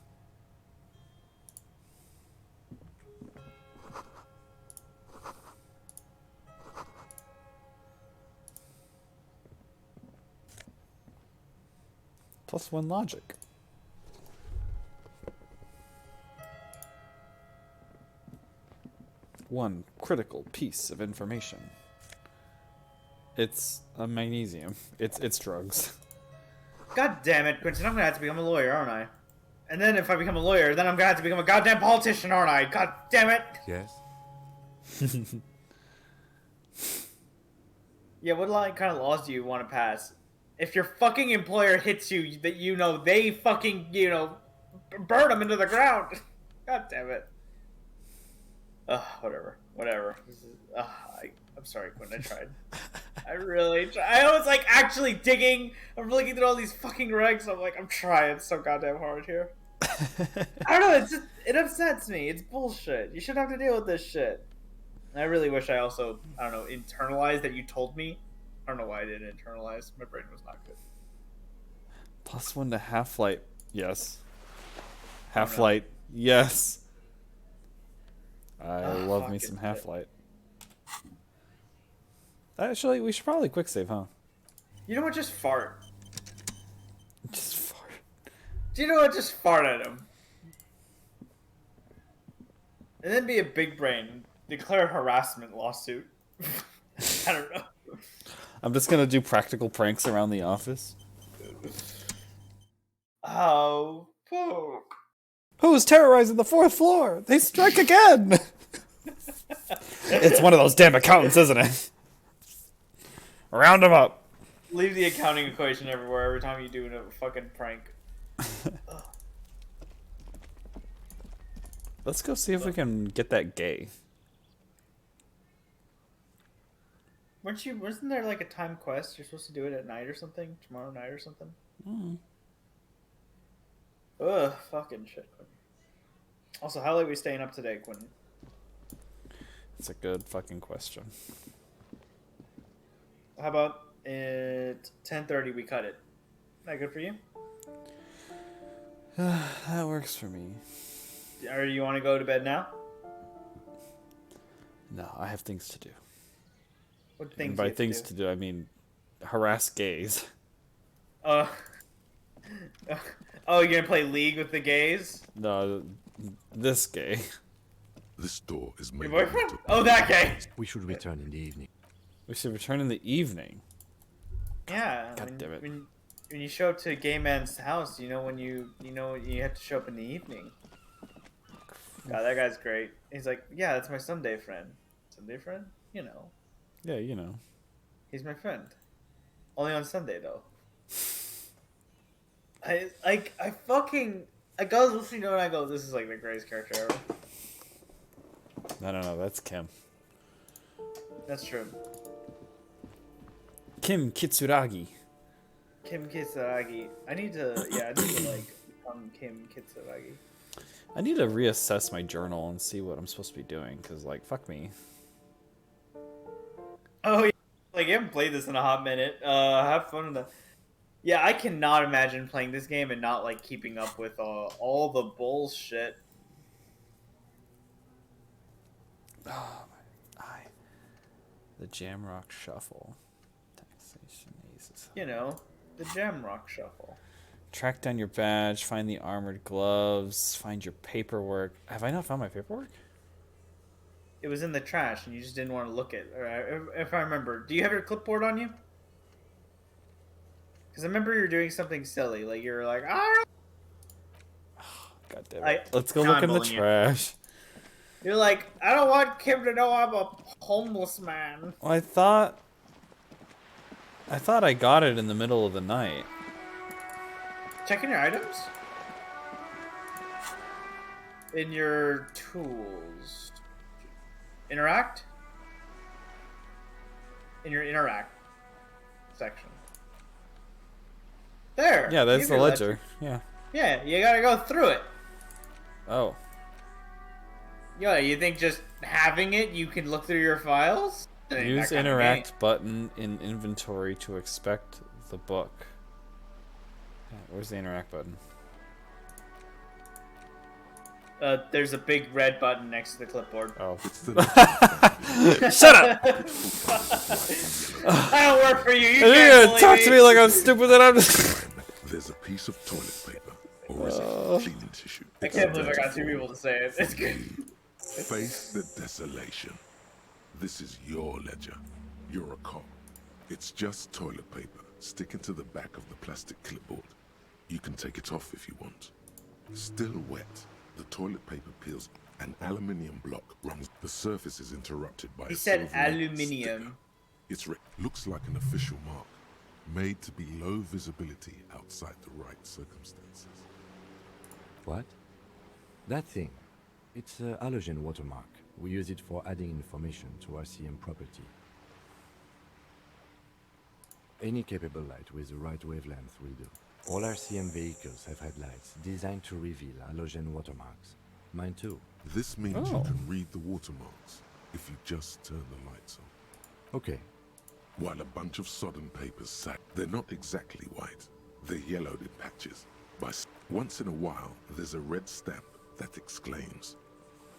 +1 logic. One critical piece of information. It's a magnesium. It's drugs. God damn it, Quentin, I'm gonna have to become a lawyer, aren't I? And then if I become a lawyer, then I'm gonna have to become a goddamn politician, aren't I? God damn it! Yes? Yeah, what kind of laws do you want to pass? If your fucking employer hits you, that you know, they fucking, you know, burn them into the ground. God damn it. Whatever. This is, I'm sorry, Quinn, I tried. I really tried. I was like actually digging. I'm looking through all these fucking regs. I'm like, I'm trying so goddamn hard here. I don't know, it's just, it upsets me. It's bullshit. You shouldn't have to deal with this shit. And I really wish I also, I don't know, internalized that you told me. I don't know why I didn't internalize. My brain was not good. +1 to Half-Light. Yes. Half-Light. Yes. I love me some Half-Light. Actually, we should probably quick save, huh? You know what? Just fart. Just fart. Do you know what? Just fart at him. And then be a big brain. Declare harassment lawsuit. I don't know. I'm just gonna do practical pranks around the office. Oh, fuck. Who's terrorizing the 4th floor? They strike again! It's one of those damn accountants, isn't it? Round them up. Leave the accounting equation everywhere every time you do a fucking prank. Let's go see if we can get that gay. Wasn't there like a time quest? You're supposed to do it at night or something? Tomorrow night or something? Ugh, fucking shit, Quentin. Also, how late are we staying up today, Quentin? It's a good fucking question. How about at 10:30 we cut it? Is that good for you? That works for me. Or you want to go to bed now? No, I have things to do. What things? And by you have things to to do, I mean harass gays. Oh, you're gonna play League with the gays? No, this gay. This door is made. Your boyfriend? Oh, that gay. We should return in the evening. We should return in the evening. Yeah. God damn it. When you show up to a gay man's house, you know you have to show up in the evening. God, that guy's great. He's like, yeah, that's my Sunday friend. Sunday friend? You know. Yeah, you know. He's my friend. Only on Sunday though. I go listening to it and I go, this is like the greatest character ever. No, that's Kim. That's true. Kim Kitsuragi. Kim Kitsuragi. I need to like become Kim Kitsuragi. I need to reassess my journal and see what I'm supposed to be doing, because, like, fuck me. Oh, yeah. Like, I haven't played this in a hot minute. Have fun with that. Yeah, I cannot imagine playing this game and not, like, keeping up with all the bullshit. Oh, my eye. The Jamrock Shuffle. Taxation Aces. You know, the Jamrock Shuffle. Track down your badge, find the armored gloves, find your paperwork. Have I not found my paperwork? It was in the trash and you just didn't want to look at it. Or if I remember. Do you have your clipboard on you? Because I remember you were doing something silly. Like, you were like, ah! God damn it. Let's go look in the trash. You're like, I don't want Kim to know I'm a homeless man. Well, I thought I got it in the middle of the night. Checking your items? In your tools. Interact? In your interact section. There! Yeah, that's the ledger. Yeah. Yeah, you gotta go through it. Oh. Yeah, you think just having it, you can look through your files? Use interact button in inventory to expect the book. Yeah, where's the interact button? There's a big red button next to the clipboard. Oh. Shut up! I don't work for you. You can't gonna talk to me like I'm stupid that I'm just... There's a piece of toilet paper, or is it cleaning tissue? I can't believe I got two people to say it. It's good. Face the desolation. This is your ledger. You're a cop. It's just toilet paper sticking to the back of the plastic clipboard. You can take it off if you want. Still wet, the toilet paper peels. An aluminium block runs. The surface is interrupted by He a said silver aluminium. sticker. Looks like an official mark, made to be low visibility outside the right circumstances. What? That thing. It's a halogen watermark. We use it for adding information to RCM property. Any capable light with the right wavelength will do. All RCM vehicles have headlights designed to reveal halogen watermarks. Mine too. This means you can read the watermarks if you just turn the lights on. Okay. While a bunch of sodden papers sat, they're not exactly white. They're yellowed in patches. Once in a while, there's a red stamp that exclaims,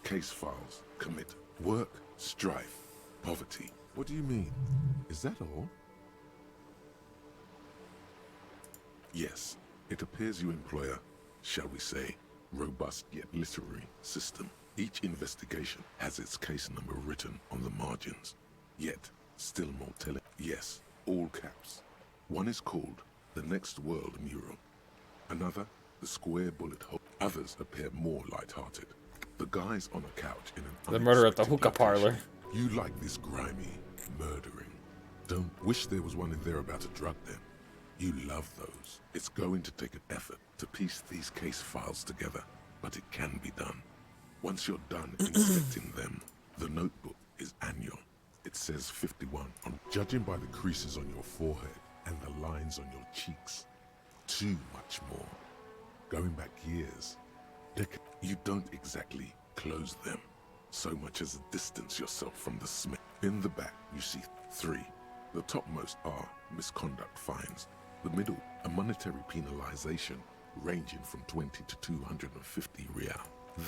case files, commit, work, strife, poverty. What do you mean? Is that all? Yes, it appears you employ a, shall we say, robust yet literary system. Each investigation has its case number written on the margins. Yet, still more telling. Yes, all caps. One is called the Next World Mural. Another, the Square Bullet Hole. Others appear more light-hearted. The guy's on a couch in an The murder at the hookah parlor. You like this grimy murdering. Don't wish there was one in there about a drug den. You love those. It's going to take an effort to piece these case files together, but it can be done. Once you're done inspecting them, the notebook is annual. It says 51 on, judging by the creases on your forehead and the lines on your cheeks. Too much more. Going back years, you don't exactly close them, so much as distance yourself from the smell. In the back, you see 3. The topmost are misconduct fines. The middle, a monetary penalization ranging from 20 to 250 real.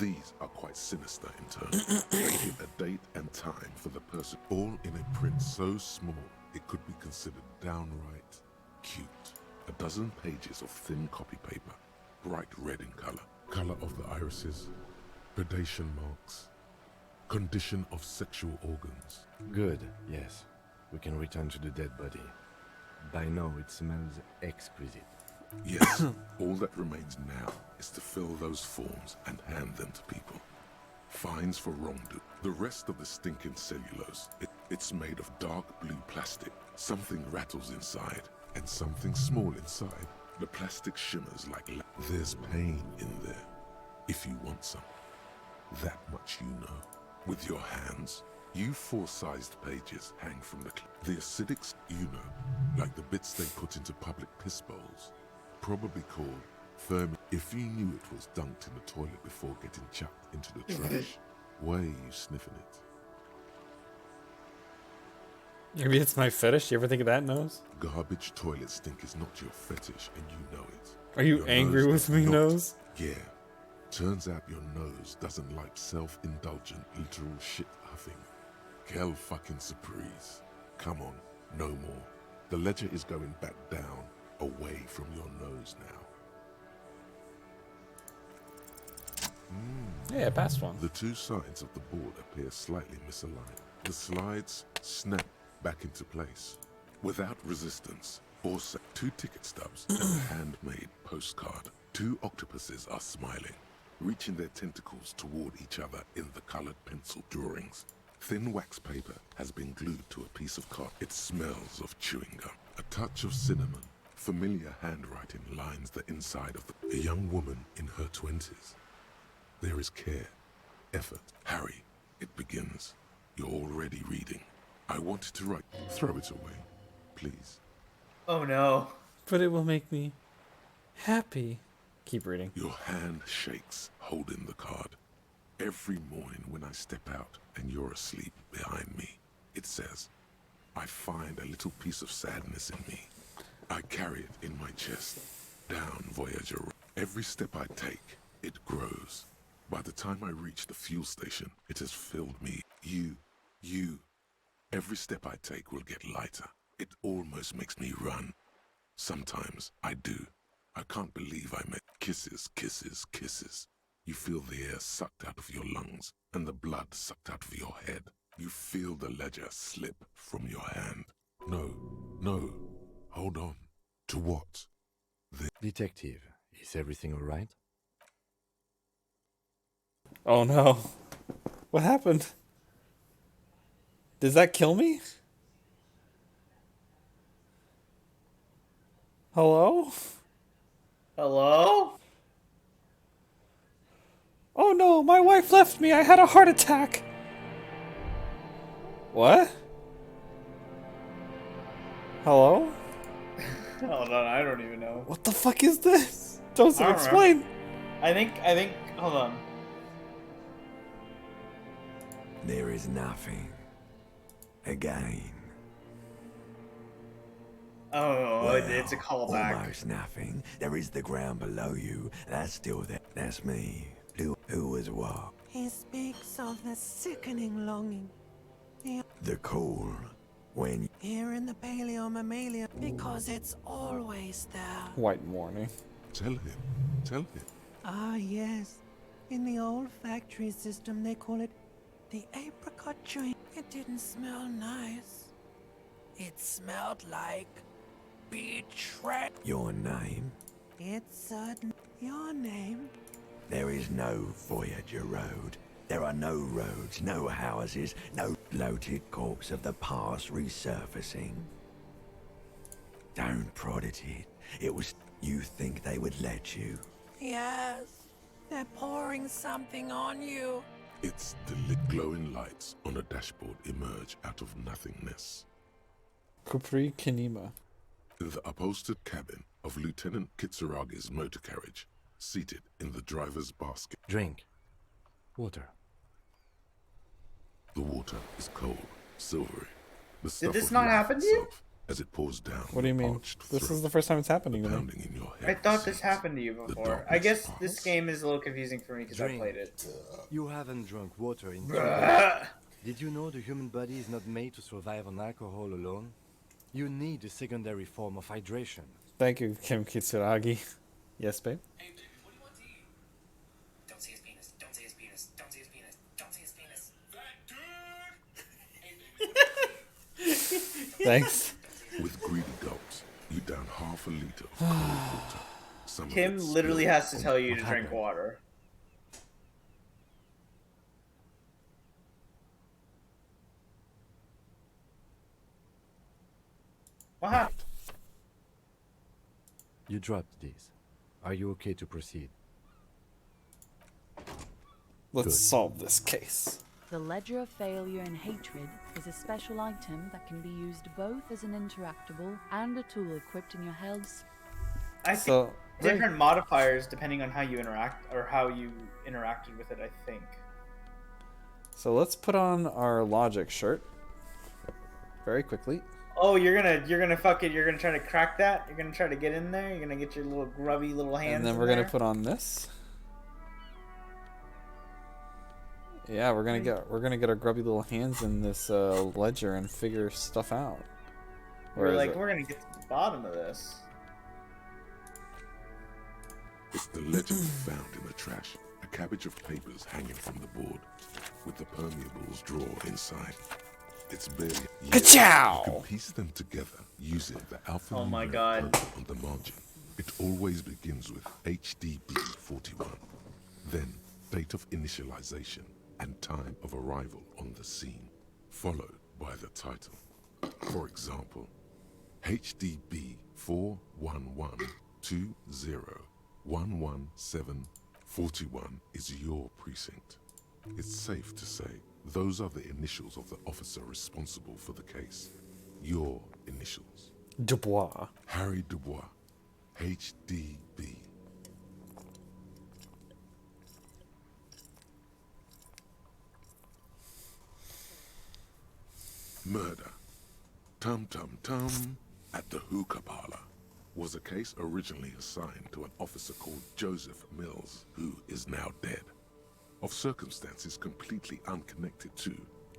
These are quite sinister in turn. They give a date and time for the person, all in a print so small it could be considered downright cute. A dozen pages of thin copy paper, bright red in color of the irises, predation marks, condition of sexual organs. Good, yes. We can return to the dead body. By now, it smells exquisite. Yes, all that remains now is to fill those forms and hand them to people. Fines for wrongdoing. The rest of the stinking cellulose, it's made of dark blue plastic. Something rattles inside, and something small inside. The plastic shimmers like there's pain in there. If you want some, that much you know. With your hands, you four-sized pages hang from the acidics, you know, like the bits they put into public piss bowls. Probably called firm. If you knew it was dunked in the toilet before getting chucked into the trash, why are you sniffing it? Maybe it's my fetish. You ever think of that, Nose? Garbage toilet stink is not your fetish, and you know it. Are you Your angry with me, Nose? Yeah. Turns out your nose doesn't like self-indulgent literal shit huffing. Quelle fucking surprise. Come on, no more. The ledger is going back down, away from your nose now. Yeah, I passed one. The two sides of the board appear slightly misaligned. The slides snap back into place. Without resistance, or two ticket stubs and a handmade postcard. Two octopuses are smiling, reaching their tentacles toward each other in the colored pencil drawings. Thin wax paper has been glued to a piece of cotton. It smells of chewing gum. A touch of cinnamon. Familiar handwriting lines the inside of a young woman in her 20s. There is care, effort. Harry, it begins. You're already reading. I wanted to write. Throw it away, please. Oh no. But it will make me happy. Keep reading. Your hand shakes, holding the card. Every morning when I step out and you're asleep behind me, it says, I find a little piece of sadness in me. I carry it in my chest. Down, Voyager. Every step I take, it grows. By the time I reach the fuel station, it has filled me. You. Every step I take will get lighter. It almost makes me run. Sometimes I do. I can't believe I met kisses, kisses, kisses. You feel the air sucked out of your lungs and the blood sucked out of your head. You feel the ledger slip from your hand. No. Hold on. To what? Detective, is everything all right? Oh no. What happened? Does that kill me? Hello? Hello? Oh no, my wife left me. I had a heart attack. What? Hello? Hold on, I don't even know. What the fuck is this? Joseph, explain. I think, hold on. There is nothing. Again. Oh, well, it's a callback. Almost nothing. There is the ground below you. That's still there. That's me. Who was what? He speaks of the sickening longing. The call. When Here in the Paleomammalia, because it's always there. White morning. Tell him. Ah, yes. In the old factory system, they call it the apricot tree. It didn't smell nice. It smelled like betrayal. your name, It's your name. there is no Voyager Road. There are no roads, no houses, no bloated corpse of the past resurfacing. Don't prod at it. It was. You think they would let you? Yes. They're pouring something on you. It's the lit glowing lights on a dashboard emerge out of nothingness. Capri Kinema. In the upholstered cabin of Lieutenant Kitsuragi's motor carriage, seated in the driver's basket. Drink. Water. The water is cold, silvery. The Did stuff this of not life happen to you? itself as it pours down. What do you mean? This is the first time it's happening to me. Pounding in your I head. thought this happened to you before. I darkness guess this falls. game is a little confusing for me because I Drink. played it. You haven't drunk water in 2 Bruh. days. Did you know the human body is not made to survive on alcohol alone? You need a secondary form of hydration. Thank you, Kim Kitsuragi. Yes, babe? Hey, dude, what do you want to eat? Don't see his penis. Don't see his penis. Don't see his penis. Don't see his penis. That dude! Thanks. With greedy gulps, you down half a liter of cold water. Some of Kim it literally spills has to on tell the you to drink water. What happened? You dropped these. Are you okay to proceed? Let's Good. solve this case. The Ledger of Failure and Hatred is a special item that can be used both as an interactable and a tool equipped in your health. I think different modifiers depending on how you interact or how you interacted with it, I think. So let's put on our logic shirt very quickly. Oh, you're gonna fuck it. You're gonna try to crack that. You're gonna try to get in there. You're gonna get your little grubby little hands. And then in we're there. gonna put on this. Yeah, we're gonna get our grubby little hands in this ledger and figure stuff out. Where We're is like, it? we're gonna get to the bottom of this. It's the ledger found in the trash. A cabbage of papers hanging from the board, with the permeables drawer inside. It's barely. Ka-chow! You can piece them together using the alpha Oh my numeric God. code on the margin. It always begins with HDB 41, then date of initialization and time of arrival on the scene, followed by the title. For example, HDB 41120117141 is your precinct. It's safe to say those are the initials of the officer responsible for the case. Your initials. Dubois. Harry Dubois, HDB. Murder. Tum Tum Tum at the hookah parlor was a case originally assigned to an officer called Joseph Mills, who is now dead. Of circumstances completely unconnected to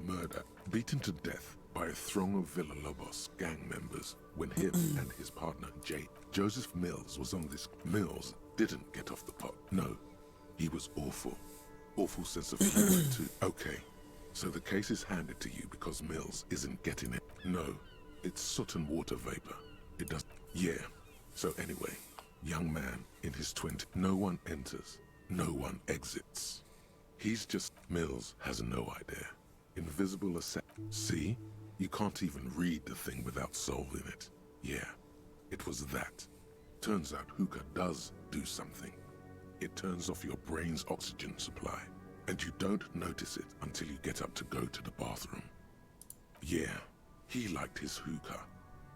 murder, beaten to death by a throng of Villalobos gang members when him and his partner Joseph Mills was on this. Mills didn't get off the pot. No, he was awful. Awful sense of humor too. Okay, so the case is handed to you because Mills isn't getting it. No, it's soot and water vapor. It does. Yeah. So anyway, young man in his 20s. No one enters. No one exits. He's just. Mills has no idea. Invisible See? You can't even read the thing without solving it. Yeah, it was that. Turns out hookah does do something. It turns off your brain's oxygen supply, and you don't notice it until you get up to go to the bathroom. Yeah, he liked his hookah.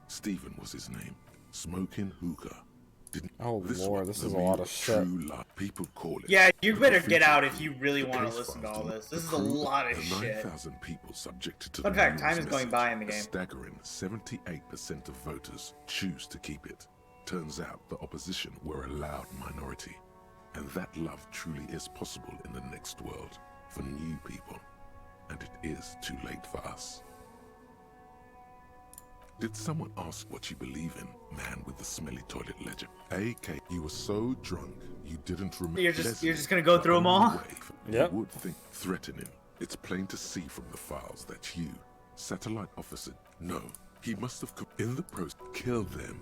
Stephen was his name. Smoking hookah. Oh Lord, this is a lot of shit. People call it. Yeah, you better get out if you really want to listen to all this. This is a lot of the shit. 9,000 people subjected to Fun the fact, Mueller's time is going message. by in the A game. staggering 78% of voters choose to keep it. Turns out the opposition were a loud minority. And that love truly is possible in the next world for new people. And it is too late for us. Did someone ask what you believe in, man with the smelly toilet ledger? AK, you were so drunk you didn't remember. You're just gonna go through them all? Yep. You would think threatening. It's plain to see from the files that you, satellite officer, no, he must have in the process killed them.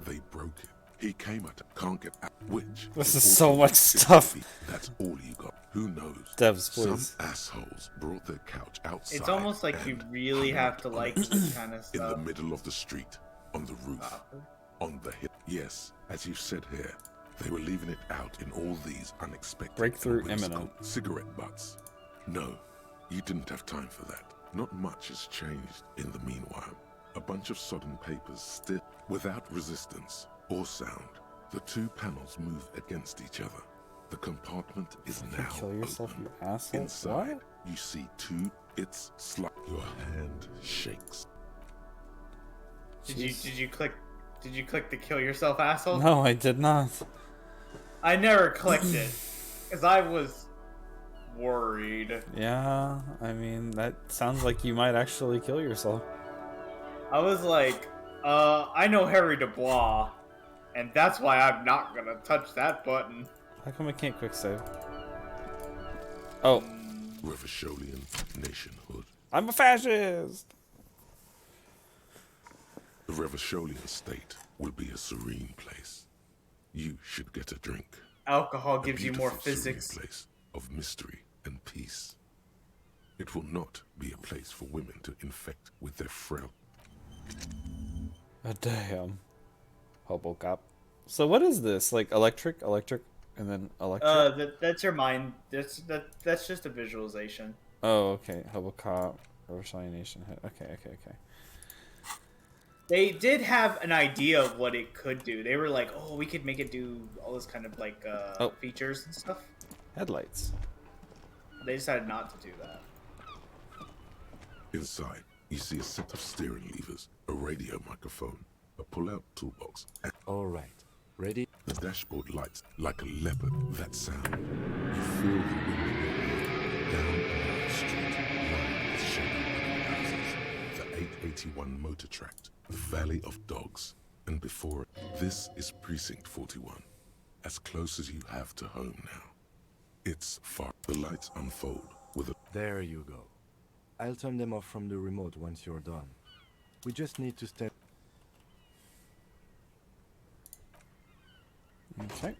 They broke it. He came at it, can't get out. Which This is so much stuff. That's all you got. Who knows? Devs, please. Some assholes brought their couch outside. It's almost like you really have to like this kind of In the stuff. middle of the street, on the roof, on the hip. Yes, as you said here, they were leaving it out in all these unexpected Breakthrough and whimsical imminent. cigarette butts. No, you didn't have time for that. Not much has changed in the meanwhile. A bunch of sodden papers still without resistance or sound. The two panels move against each other. The compartment is now Kill yourself, open. you asshole. Inside, What? you see two. It's your hand shakes. Did you click the kill yourself asshole? No, I did not. I never clicked it because I was worried. Yeah, I mean, that sounds like you might actually kill yourself. I was like, I know Harry Dubois, and that's why I'm not gonna touch that button. How come I can't quick save? Oh. Revacholian nationhood. I'm a fascist! The Revacholian state will be a serene place. You should get a drink. Alcohol A gives you more beautiful, serene physics. place of mystery and peace. It will not be a place for women to infect with their frail. Oh, damn. Hobocop. So what is this? Like electric, and then electric? That's your mind. That's just a visualization. Oh, okay. Hobocop, Revacholian Nation. Okay. They did have an idea of what it could do. They were like, oh, we could make it do all this kind of like features and stuff. Headlights. They decided not to do that. Inside, you see a set of steering levers, a radio microphone, a pull-out toolbox, and all right, ready? The dashboard lights like a leopard. That sound. You feel the wind down the street, lined with shadow houses. The 881 motor tract, the Valley of Dogs, and before it, this is Precinct 41, as close as you have to home now. It's far. The lights unfold with a. There you go. I'll turn them off from the remote once you're done. We just need to step. Okay.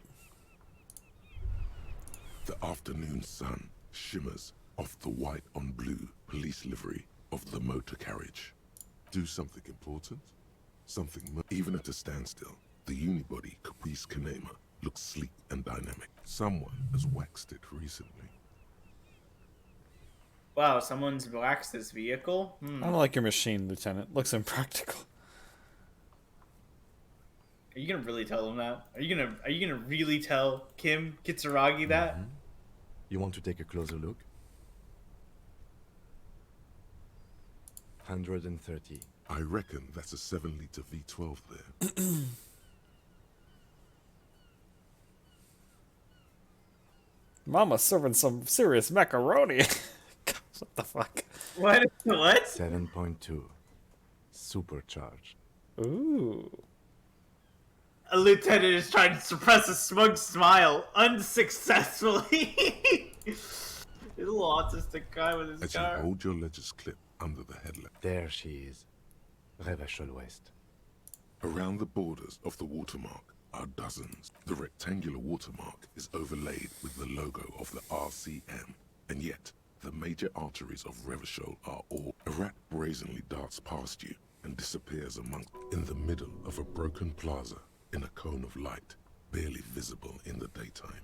The afternoon sun shimmers off the white on blue police livery of the motor carriage. Do something important? Something even at a standstill. The unibody Caprice Kanema looks sleek and dynamic. Someone has waxed it recently. Wow, someone's waxed this vehicle? I don't like your machine, Lieutenant. Looks impractical. Are you gonna really tell him that? Are you gonna really tell Kim Kitsuragi that? Mm-hmm. You want to take a closer look? 130. I reckon that's a 7-liter V12 there. Mama's serving some serious macaroni. What the fuck? What? 7.2. Supercharged. Ooh. A lieutenant is trying to suppress a smug smile unsuccessfully. He's a little autistic guy with his As car. you hold your ledger's clip under the headlamp. There she is. Revachol West. Around the borders of the watermark are dozens. The rectangular watermark is overlaid with the logo of the RCM, and yet the major arteries of Revachol are all. A rat brazenly darts past you and disappears amongst. In the middle of a broken plaza, in a cone of light, barely visible in the daytime.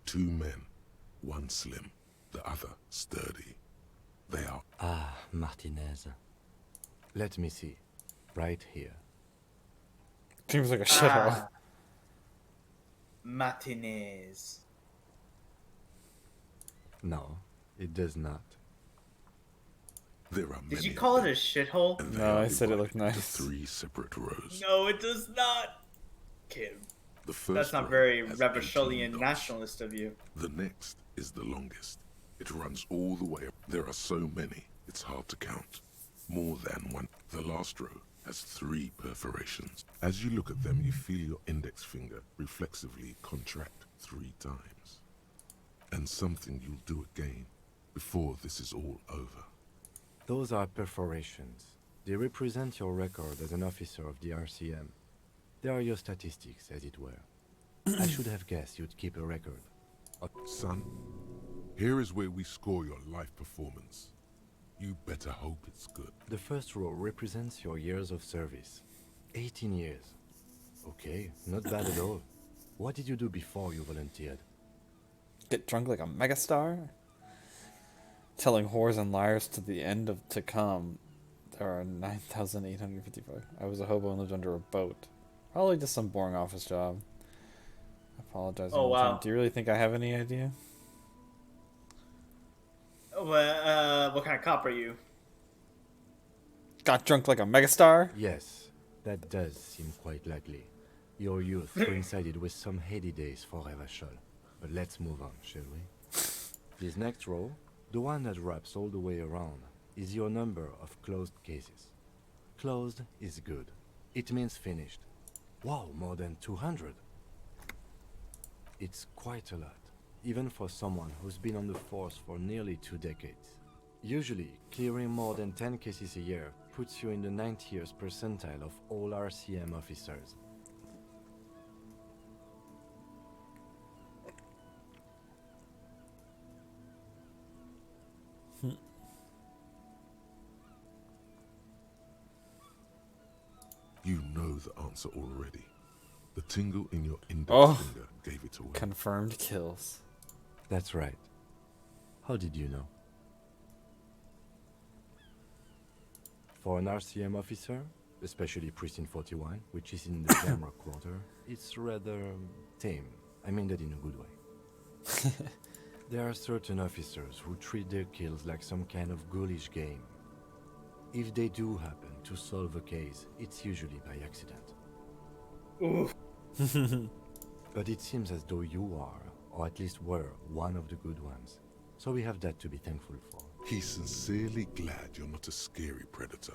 Two men, one slim, the other sturdy. They are. Ah, Martinez. Let me see. Right here. Seems like a shithole. Martinez. No, it does not. There are Did many you call it a shithole? No, I said it looked nice. 3 separate rows. No, it does not. Kim. The first That's not row very has Revacholian 18 nationalist of you. The next is the longest. It runs all the way up. There are so many, it's hard to count. More than one. The last row has 3 perforations. As you look at them, you feel your index finger reflexively contract 3 times. And something you'll do again before this is all over. Those are perforations. They represent your record as an officer of the RCM. They are your statistics, as it were. I should have guessed you'd keep a record. Son, here is where we score your life performance. You better hope it's good. The first row represents your years of service. 18 years. Okay, not bad at all. What did you do before you volunteered? Get drunk like a megastar? Telling whores and liars to the end of to come. There are 9,855. I was a hobo and lived under a boat. Probably just some boring office job. I apologize. Oh, wow. Do you really think I have any idea? What kind of cop are you? Got drunk like a megastar? Yes. That does seem quite likely. Your youth coincided with some heady days for Revachol. But let's move on, shall we? This next row, the one that wraps all the way around, is your number of closed cases. Closed is good. It means finished. Wow, more than 200. It's quite a lot, even for someone who's been on the force for nearly 2 decades. Usually, clearing more than 10 cases a year puts you in the 90th percentile of all RCM officers. You know the answer already. The tingle in your index finger gave it away. Confirmed kills. That's right. How did you know? For an RCM officer, especially Precinct 41, which is in the Jamrock Quarter, it's rather tame. I mean that in a good way. There are certain officers who treat their kills like some kind of ghoulish game. If they do happen to solve a case, it's usually by accident. Oof. But it seems as though you are, or at least were, one of the good ones. So we have that to be thankful for. He's sincerely glad you're not a scary predator.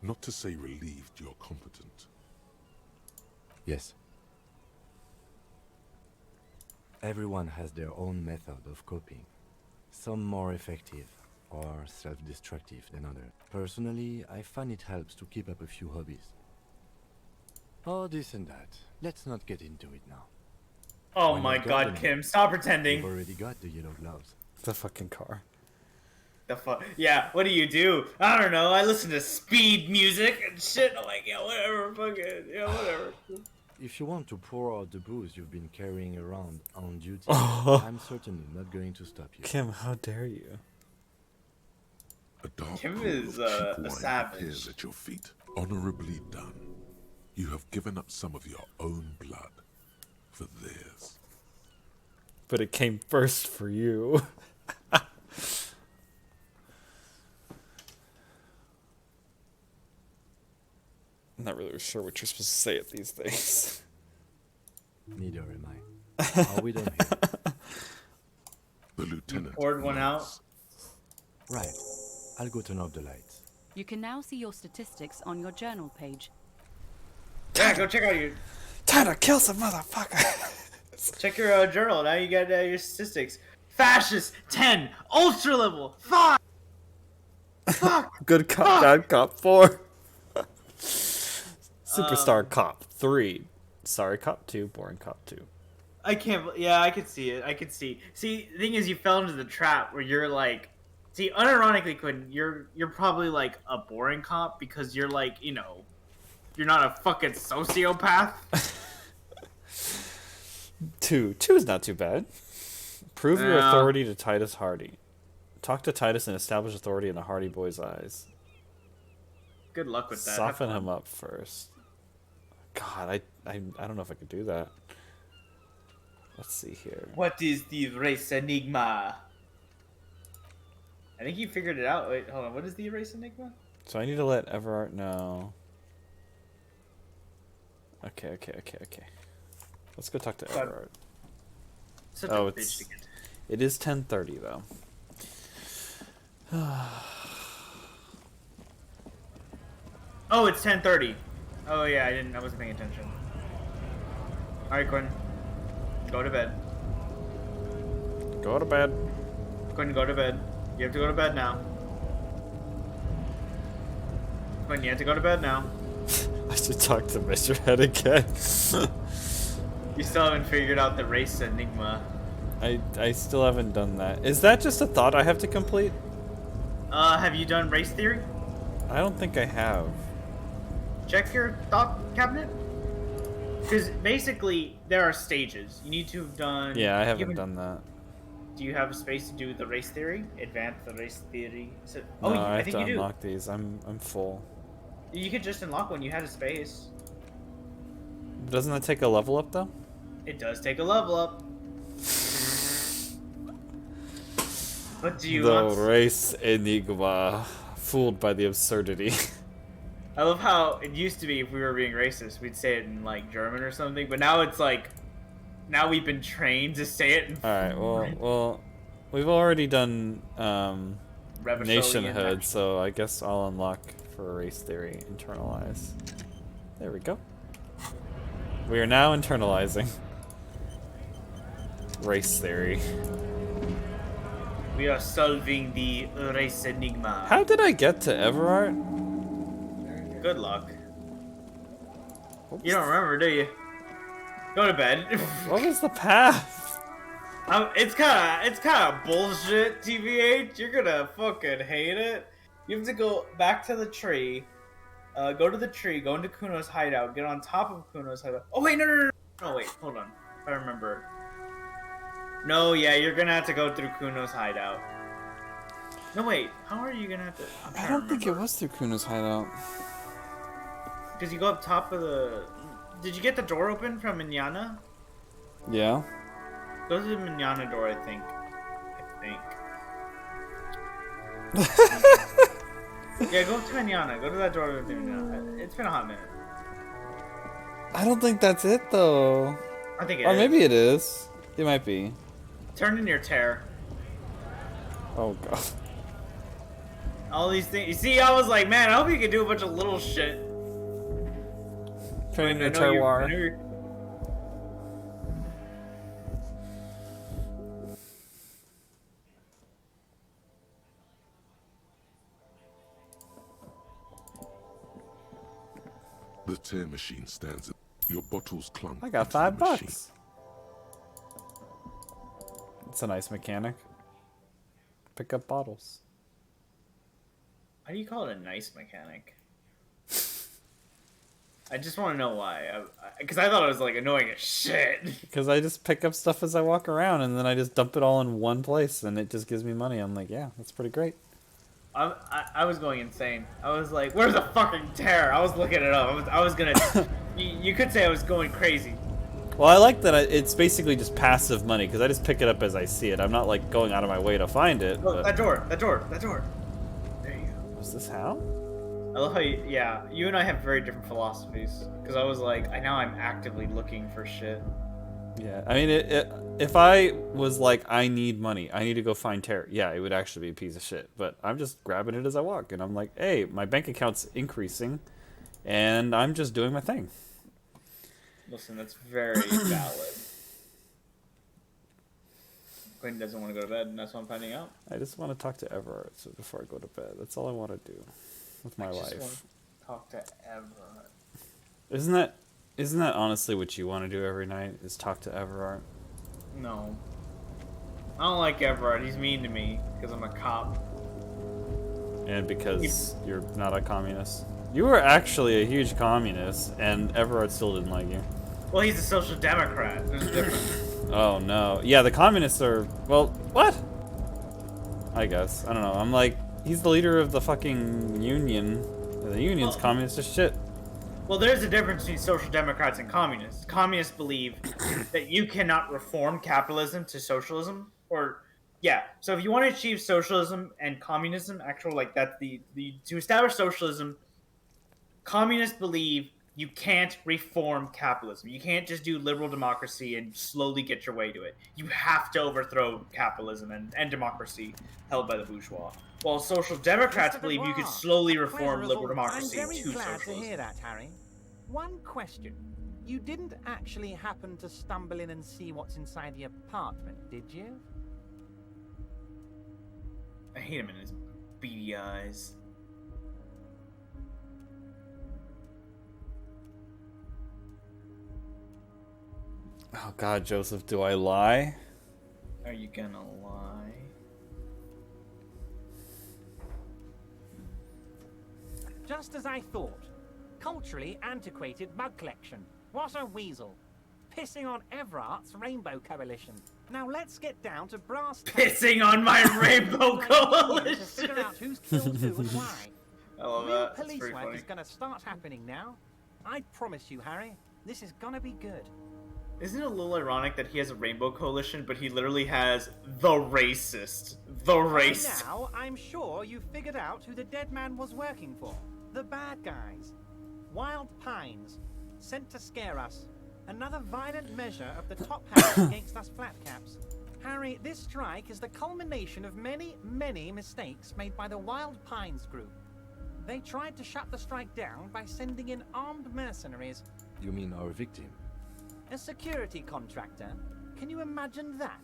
Not to say relieved you're competent. Yes. Everyone has their own method of coping. Some more effective or self-destructive than others. Personally, I find it helps to keep up a few hobbies. Oh, this and that. Let's not get into it now. Oh When my you're god, gardening, Kim, stop pretending. You've already got the yellow gloves. The fucking car. The fuck? Yeah, what do? I don't know. I listen to speed music and shit. I'm like, yeah, whatever, fucking, yeah, whatever. If you want to pour out the booze you've been carrying around on duty, I'm certainly not going to stop you. Kim, how dare you? A dark Kim pool is, of cheap a wine savage. appears at your feet. Honorably done. You have given up some of your own blood for theirs. But it came first for you. I'm not really sure what you're supposed to say at these days. Neither am I. Are we done here? The lieutenant poured one out. Right. I'll go turn off the lights. You can now see your statistics on your journal page. Yeah, go check out your. Time to kill some motherfucker. Check your journal. Now you got your statistics. Fascist 10, ultra level 5. Fuck. Good cop, bad cop 4. Superstar cop 3. Sorry cop 2. Boring cop 2. I can't. Yeah, I could see it. I could see. See, the thing is, you fell into the trap where you're like. See, unironically, Quinn, you're probably like a boring cop because you're like, you know, you're not a fucking sociopath. 2 is not too bad. Prove your authority to Titus Hardy. Talk to Titus and establish authority in the Hardy boy's eyes. Good luck with that. Soften him up first. God, I don't know if I could do that. Let's see here. What is the race enigma? I think you figured it out. Wait, hold on. What is the race enigma? So I need to let Everart know. Okay. Let's go talk to Everard. Such a bitch to get. It is 10:30 though. Oh, it's 10:30. Oh yeah, I wasn't paying attention. All right, Quinn. Go to bed. Go to bed. Quinn, go to bed. You have to go to bed now. Quinn, you have to go to bed now. I should talk to Mr. Head again. You still haven't figured out the race enigma. I still haven't done that. Is that just a thought I have to complete? Have you done race theory? I don't think I have. Check your thought cabinet. Because basically, there are stages. You need to have done... Yeah, I haven't done that. Do you have space to do the race theory? Advance the race theory? So, No, I have think to you do. unlock these. I'm full. You could just unlock when you had a space. Doesn't that take a level up though? It does take a level up. But do you The want... race enigma. Fooled by the absurdity. I love how it used to be if we were being racist, we'd say it in like German or something, but now it's like, now we've been trained to say it in. All right. Well, we've already done Revisoly nationhood, and so I guess I'll unlock for race theory internalize. There we go. We are now internalizing race theory. We are solving the race enigma. How did I get to Everard? Good luck. You don't remember, do you? Go to bed. What was the path? It's kind of bullshit, TBH. You're gonna fucking hate it. You have to go back to the tree. Go to the tree. Go into Kuno's hideout. Get on top of Kuno's hideout. Oh wait, no. Oh wait, hold on. If I remember. No, yeah, you're gonna have to go through Kuno's hideout. No wait, how are you gonna have to? I don't think it was through Kuno's hideout. Because you go up top of the. Did you get the door open from Minyana? Yeah. Go to the Minyana door, I think. Yeah, go to Minyana. Go to that door with Minyana. It's been a hot minute. I don't think that's it though. I think it or is. maybe it is. It might be. Turn in your tear. Oh god. All these things. You see, I was like, man, I hope you can do a bunch of little shit. Turn in your I know terroir. you're- The tear machine stands at your bottles clunk. I got $5. It's a nice mechanic. Pick up bottles. Why do you call it a nice mechanic? I just want to know why. Because I thought it was like annoying as shit. Because I just pick up stuff as I walk around, and then I just dump it all in one place, and it just gives me money. I'm like, yeah, that's pretty great. I was going insane. I was like, where's the fucking tear? I was looking it up. I was gonna. you could say I was going crazy. Well, I like that it's basically just passive money, because I just pick it up as I see it. I'm not like going out of my way to find it. Look, but... that door. There you go. Is this how? I love how you and I have very different philosophies. Because I was like, now I'm actively looking for shit. Yeah, I mean, if I was like, I need money, I need to go find terror, yeah, it would actually be a piece of shit. But I'm just grabbing it as I walk, and I'm like, hey, my bank account's increasing, and I'm just doing my thing. Listen, that's very valid. Quinn doesn't want to go to bed, and that's what I'm finding out. I just want to talk to Everard before I go to bed. That's all I want to do with my I just life. want to talk to Everard. Isn't that honestly what you want to do every night? Is talk to Everard? No. I don't like Everard. He's mean to me because I'm a cop. And because you're not a communist. You were actually a huge communist, and Everard still didn't like you. Well, he's a social democrat. There's a difference. Oh no. Yeah, the communists are... Well, what? I guess. I don't know. I'm like, he's the leader of the fucking union. The union's communist as shit. Well, there's a difference between social democrats and communists. Communists believe that you cannot reform capitalism to socialism, or so if you want to achieve socialism and communism, that's the to establish socialism, communists believe you can't reform capitalism. You can't just do liberal democracy and slowly get your way to it. You have to overthrow capitalism and democracy held by the bourgeois. While social democrats believe you could slowly reform liberal democracy I'm very to glad socialism. to hear that, Harry. One question. You didn't actually happen to stumble in and see what's inside the apartment, did you? I hate him in his beady eyes. Oh god, Joseph, do I lie? Are you gonna lie? Just as I thought. Culturally antiquated mug collection. What a weasel. Pissing on Everart's Rainbow Coalition. Now let's get down to brass tacks. Pissing on my Rainbow To Coalition! figure out who's killed who and why. I love Real that. That's police pretty work funny. is gonna start happening now. I promise you, Harry, this is gonna be good. Isn't it a little ironic that he has a Rainbow Coalition, but he literally has the racist? The By racist. now, I'm sure you've figured out who the dead man was working for. The bad guys. Wild pines. Sent to scare us. Another violent measure of the top house against us flatcaps. Harry, this strike is the culmination of many, many mistakes made by the Wild Pines group. They tried to shut the strike down by sending in armed mercenaries. You mean our victim? A security contractor. Can you imagine that?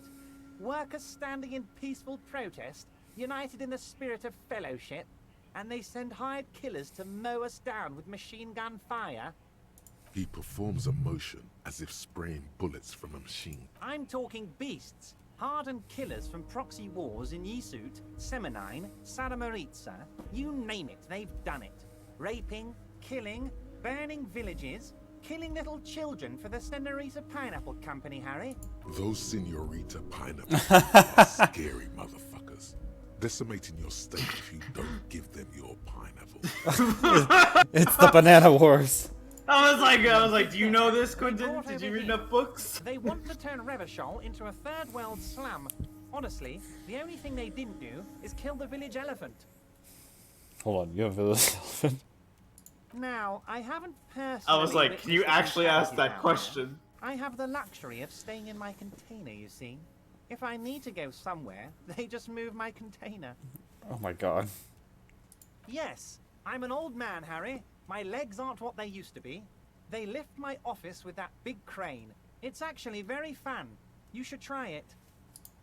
Workers standing in peaceful protest, united in the spirit of fellowship, and they send hired killers to mow us down with machine gun fire? He performs a motion as if spraying bullets from a machine. I'm talking beasts. Hardened killers from proxy wars in Yisut, Semenine, Saramoritsa, you name it, they've done it. Raping, killing, burning villages, killing little children for the Senorita Pineapple Company, Harry. Those Senorita Pineapples are scary motherfuckers. Decimating your state if you don't give them your pineapple. It's the Banana Wars. I was like, do you know this, Quentin? Did you read enough books? They want to turn Revachol into a third world slum. Honestly, the only thing they didn't do is kill the village elephant. Hold on, you have a village elephant? Now, I haven't personally... I was like, can you actually ask that question? I have the luxury of staying in my container, you see. If I need to go somewhere, they just move my container. Oh my god. Yes, I'm an old man, Harry. My legs aren't what they used to be. They lift my office with that big crane. It's actually very fun. You should try it.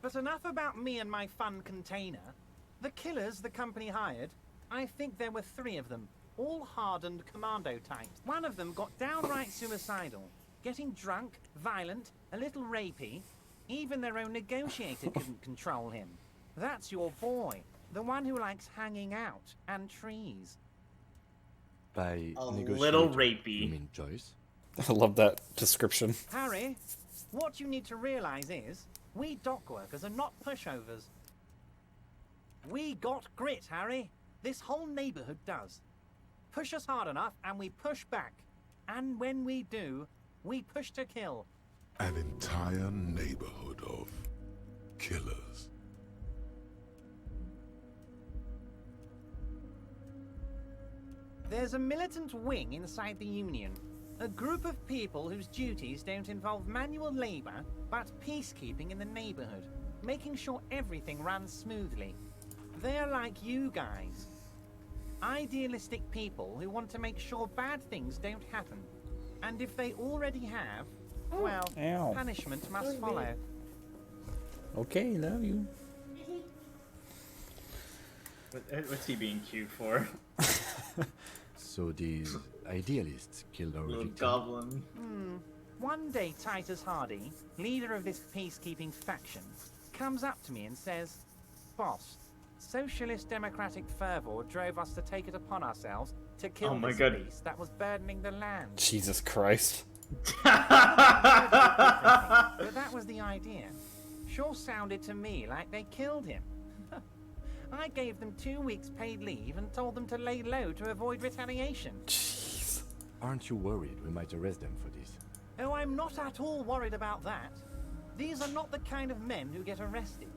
But enough about me and my fun container. The killers the company hired, I think there were 3 of them, all hardened commando types. One of them got downright suicidal, getting drunk, violent, a little rapey. Even their own negotiator couldn't control him. That's your boy, the one who likes hanging out and trees. By a negotiator, little rapey. You mean Joyce? I love that description. Harry, what you need to realize is, we dock workers are not pushovers. We got grit, Harry. This whole neighborhood does. Push us hard enough and we push back. And when we do, we push to kill. An entire neighborhood of killers. There's a militant wing inside the Union. A group of people whose duties don't involve manual labor, but peacekeeping in the neighborhood, making sure everything runs smoothly. They're like you guys. Idealistic people who want to make sure bad things don't happen. And if they already have, well, Ow. punishment must follow. Okay, love you. What's he being cute for? So these idealists killed our Little victim. goblin. One day Titus Hardy, leader of this peacekeeping faction, comes up to me and says, "Boss, socialist democratic fervor drove us to take it upon ourselves to kill Oh my this God. beast that was burdening the land." Jesus Christ. But that was the idea. Sure sounded to me like they killed him. I gave them 2 weeks paid leave and told them to lay low to avoid retaliation. Jeez. Aren't you worried we might arrest them for this? Oh, I'm not at all worried about that. These are not the kind of men who get arrested.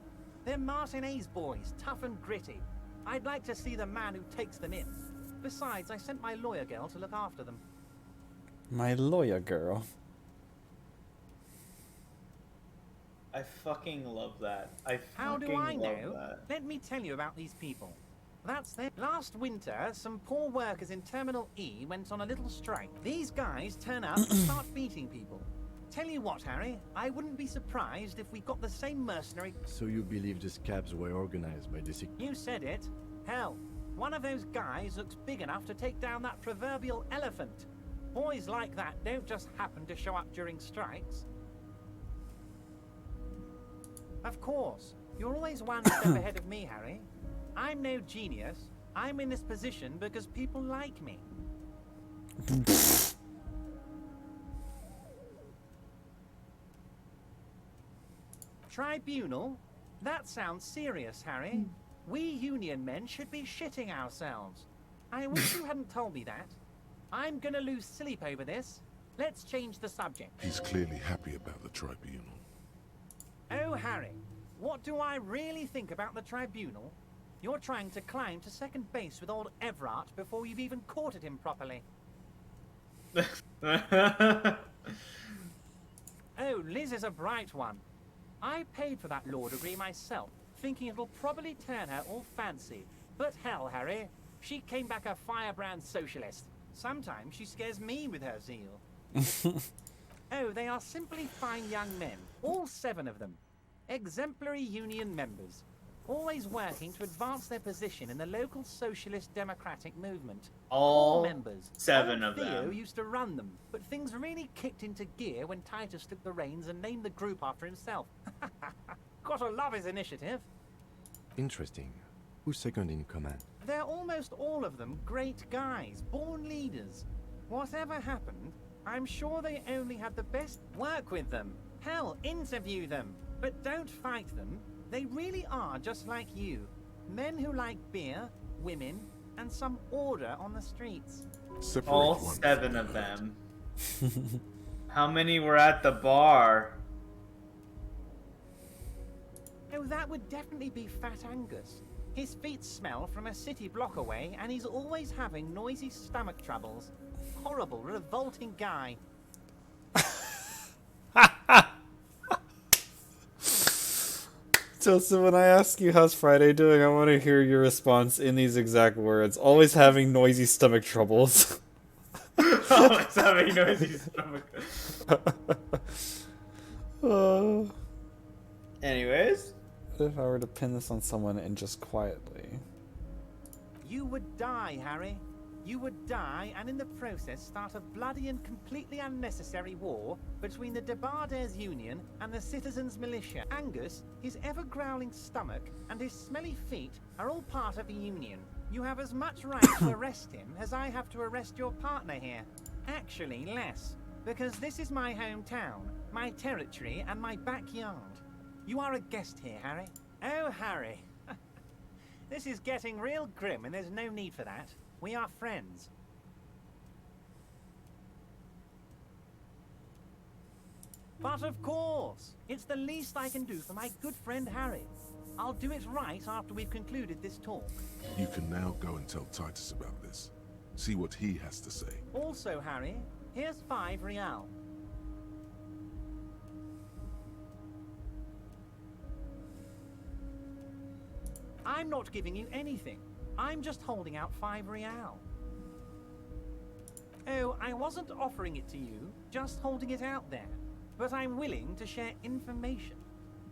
They're Martinez boys, tough and gritty. I'd like to see the man who takes them in. Besides, I sent my lawyer girl to look after them. My lawyer girl. I fucking love that. How do I fucking love know? that. Let me tell you about these people. That's them. Last winter, some poor workers in Terminal E went on a little strike. These guys turn up and start beating people. Tell you what, Harry, I wouldn't be surprised if we got the same mercenary... So you believe the scabs were organized by the sick... You said it. Hell, one of those guys looks big enough to take down that proverbial elephant. Boys like that don't just happen to show up during strikes. Of course, you're always one step ahead of me, Harry. I'm no genius. I'm in this position because people like me. Tribunal? That sounds serious, Harry. We Union men should be shitting ourselves. I wish you hadn't told me that. I'm gonna lose sleep over this. Let's change the subject. He's clearly happy about the tribunal. Oh, Harry, what do I really think about the tribunal? You're trying to climb to second base with old Everard before you've even courted him properly. Oh, Liz is a bright one. I paid for that law degree myself, thinking it'll probably turn her all fancy. But hell, Harry, she came back a firebrand socialist. Sometimes she scares me with her zeal. Oh, they are simply fine young men, all 7 of them. Exemplary union members, always working to advance their position in the local socialist democratic movement. All Core members. 7 Old of Theo them. used to run them, but things really kicked into gear when Titus took the reins and named the group after himself. Gotta love his initiative. Interesting. Who's second in command? They're almost all of them great guys, born leaders. Whatever happened, I'm sure they only had the best. Work with them. Hell, interview them. But don't fight them. They really are just like you. Men who like beer, women, and some order on the streets. Separate All one 7 from of the them. How many were at the bar? Oh, that would definitely be Fat Angus. His feet smell from a city block away, and he's always having noisy stomach troubles. Horrible, revolting guy. Joseph, when I ask you how's Friday doing, I want to hear your response in these exact words. Always having noisy stomach troubles. Always having noisy stomach. Anyways. If I were to pin this on someone and just quietly. You would die, Harry. You would die, and in the process start a bloody and completely unnecessary war between the Debarders Union and the Citizens Militia. Angus, his ever-growling stomach, and his smelly feet are all part of the Union. You have as much right to arrest him as I have to arrest your partner here. Actually, less, because this is my hometown, my territory, and my backyard. You are a guest here, Harry. Oh, Harry. This is getting real grim, and there's no need for that. We are friends. But of course, it's the least I can do for my good friend Harry. I'll do it right after we've concluded this talk. You can now go and tell Titus about this. See what he has to say. Also, Harry, here's 5 real. I'm not giving you anything. I'm just holding out 5 real. Oh, I wasn't offering it to you, just holding it out there. But I'm willing to share information.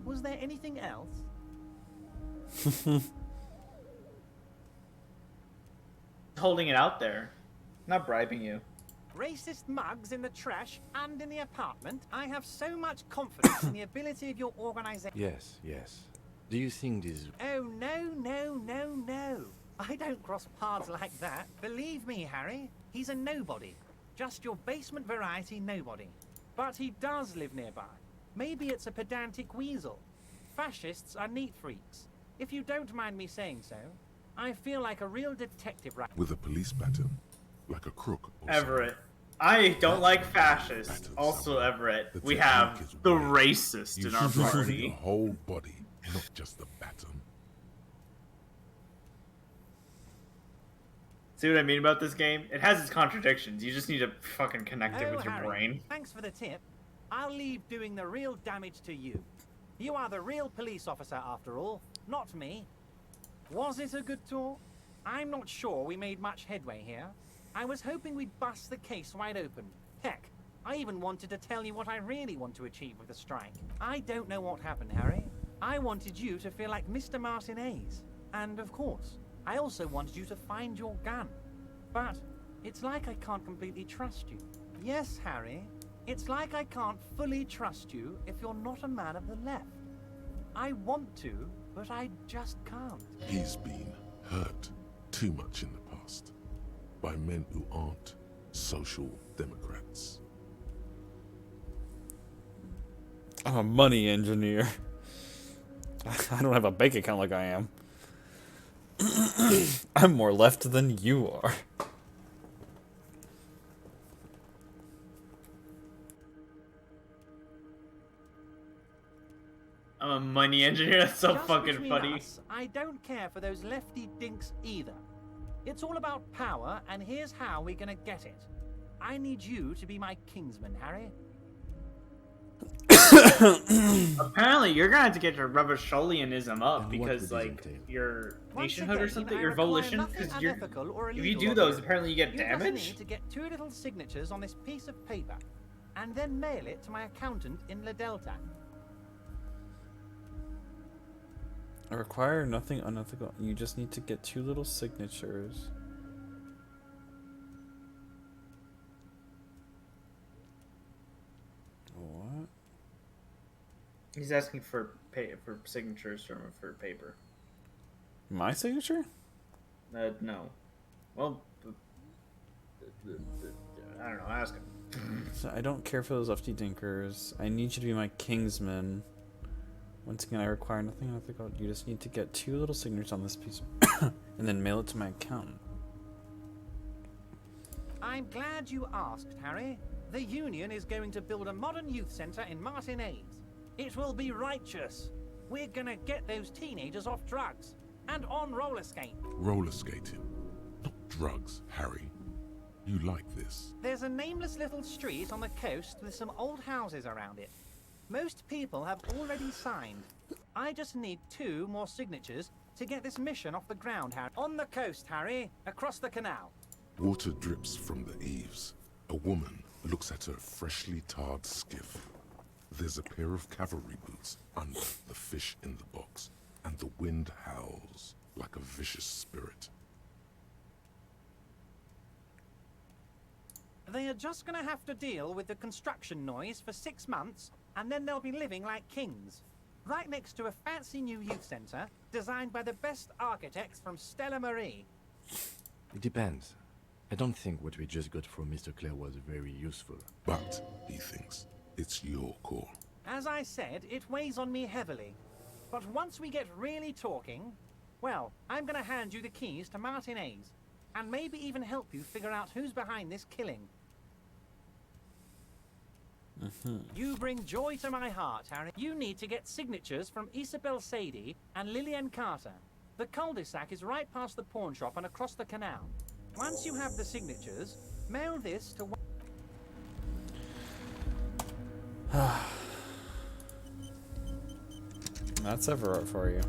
Was there anything else? Holding it out there. Not bribing you. Racist mugs in the trash and in the apartment. I have so much confidence in the ability of your organization. Yes, yes. Do you think this... Oh, no. I don't cross paths like that. Believe me, Harry, he's a nobody. Just your basement variety nobody. But he does live nearby. Maybe it's a pedantic weasel. Fascists are neat freaks. If you don't mind me saying so, I feel like a real detective right With a police baton, like a crook. Or Everett. I don't like fascists. Also, Everett, we have the racist in our party. The whole body, not just the baton. See what I mean about this game? It has its contradictions. You just need to fucking connect it with your Harry, brain. Thanks for the tip. I'll leave doing the real damage to you. You are the real police officer after all, not me. Was it a good talk? I'm not sure we made much headway here. I was hoping we'd bust the case wide open. Heck, I even wanted to tell you what I really want to achieve with the strike. I don't know what happened, Harry. I wanted you to feel like Mr. Martinez. And of course, I also wanted you to find your gun. But it's like I can't completely trust you. Yes, Harry, it's like I can't fully trust you if you're not a man of the left. I want to, but I just can't. He's been hurt too much in the past by men who aren't social democrats. I'm a money engineer. I don't have a bank account like I am. I'm more left than you are. I'm a A money engineer? That's so Just fucking between funny. us, I don't care for those lefty dinks either. It's all about power, and here's how we're gonna get it. I need you to be my kingsman, Harry. Apparently, you're gonna have to get your Rebellionianism up And what because, would this like, entail? your Once nationhood or again, something, I your require volition, nothing because you're. unethical or If you illegal do of those, you. apparently you get You just damage. need to get 2 little signatures on this piece of paper, and then mail it to my accountant in La Delta. I require nothing unethical. You just need to get 2 little signatures. What? He's asking for signatures for paper. My signature? No. Well, I don't know. Ask him. So I don't care for those lefty dinkers. I need you to be my kingsman. Once again, I require nothing unethical. You just need to get 2 little signatures on this piece and then mail it to my accountant. I'm glad you asked, Harry. The Union is going to build a modern youth centre in Martinez. It will be righteous. We're gonna get those teenagers off drugs and on roller skate. Roller skating, not drugs, Harry. You like this. There's a nameless little street on the coast with some old houses around it. Most people have already signed. I just need 2 more signatures to get this mission off the ground, Harry. On the coast, Harry, across the canal. Water drips from the eaves. A woman looks at her freshly tarred skiff. There's a pair of cavalry boots under the fish in the box, and the wind howls like a vicious spirit. They are just gonna have to deal with the construction noise for 6 months, and then they'll be living like kings. Right next to a fancy new youth centre, designed by the best architects from Stella Marie. It depends. I don't think what we just got from Mr. Clare was very useful. But, he thinks, it's your call. As I said, it weighs on me heavily. But once we get really talking, well, I'm gonna hand you the keys to Martinez, and maybe even help you figure out who's behind this killing. You bring joy to my heart, Harry. You need to get signatures from Isabel Sadie and Lillian Carter. The cul-de-sac is right past the pawn shop and across the canal. Once you have the signatures, mail this to... That's Everett for you.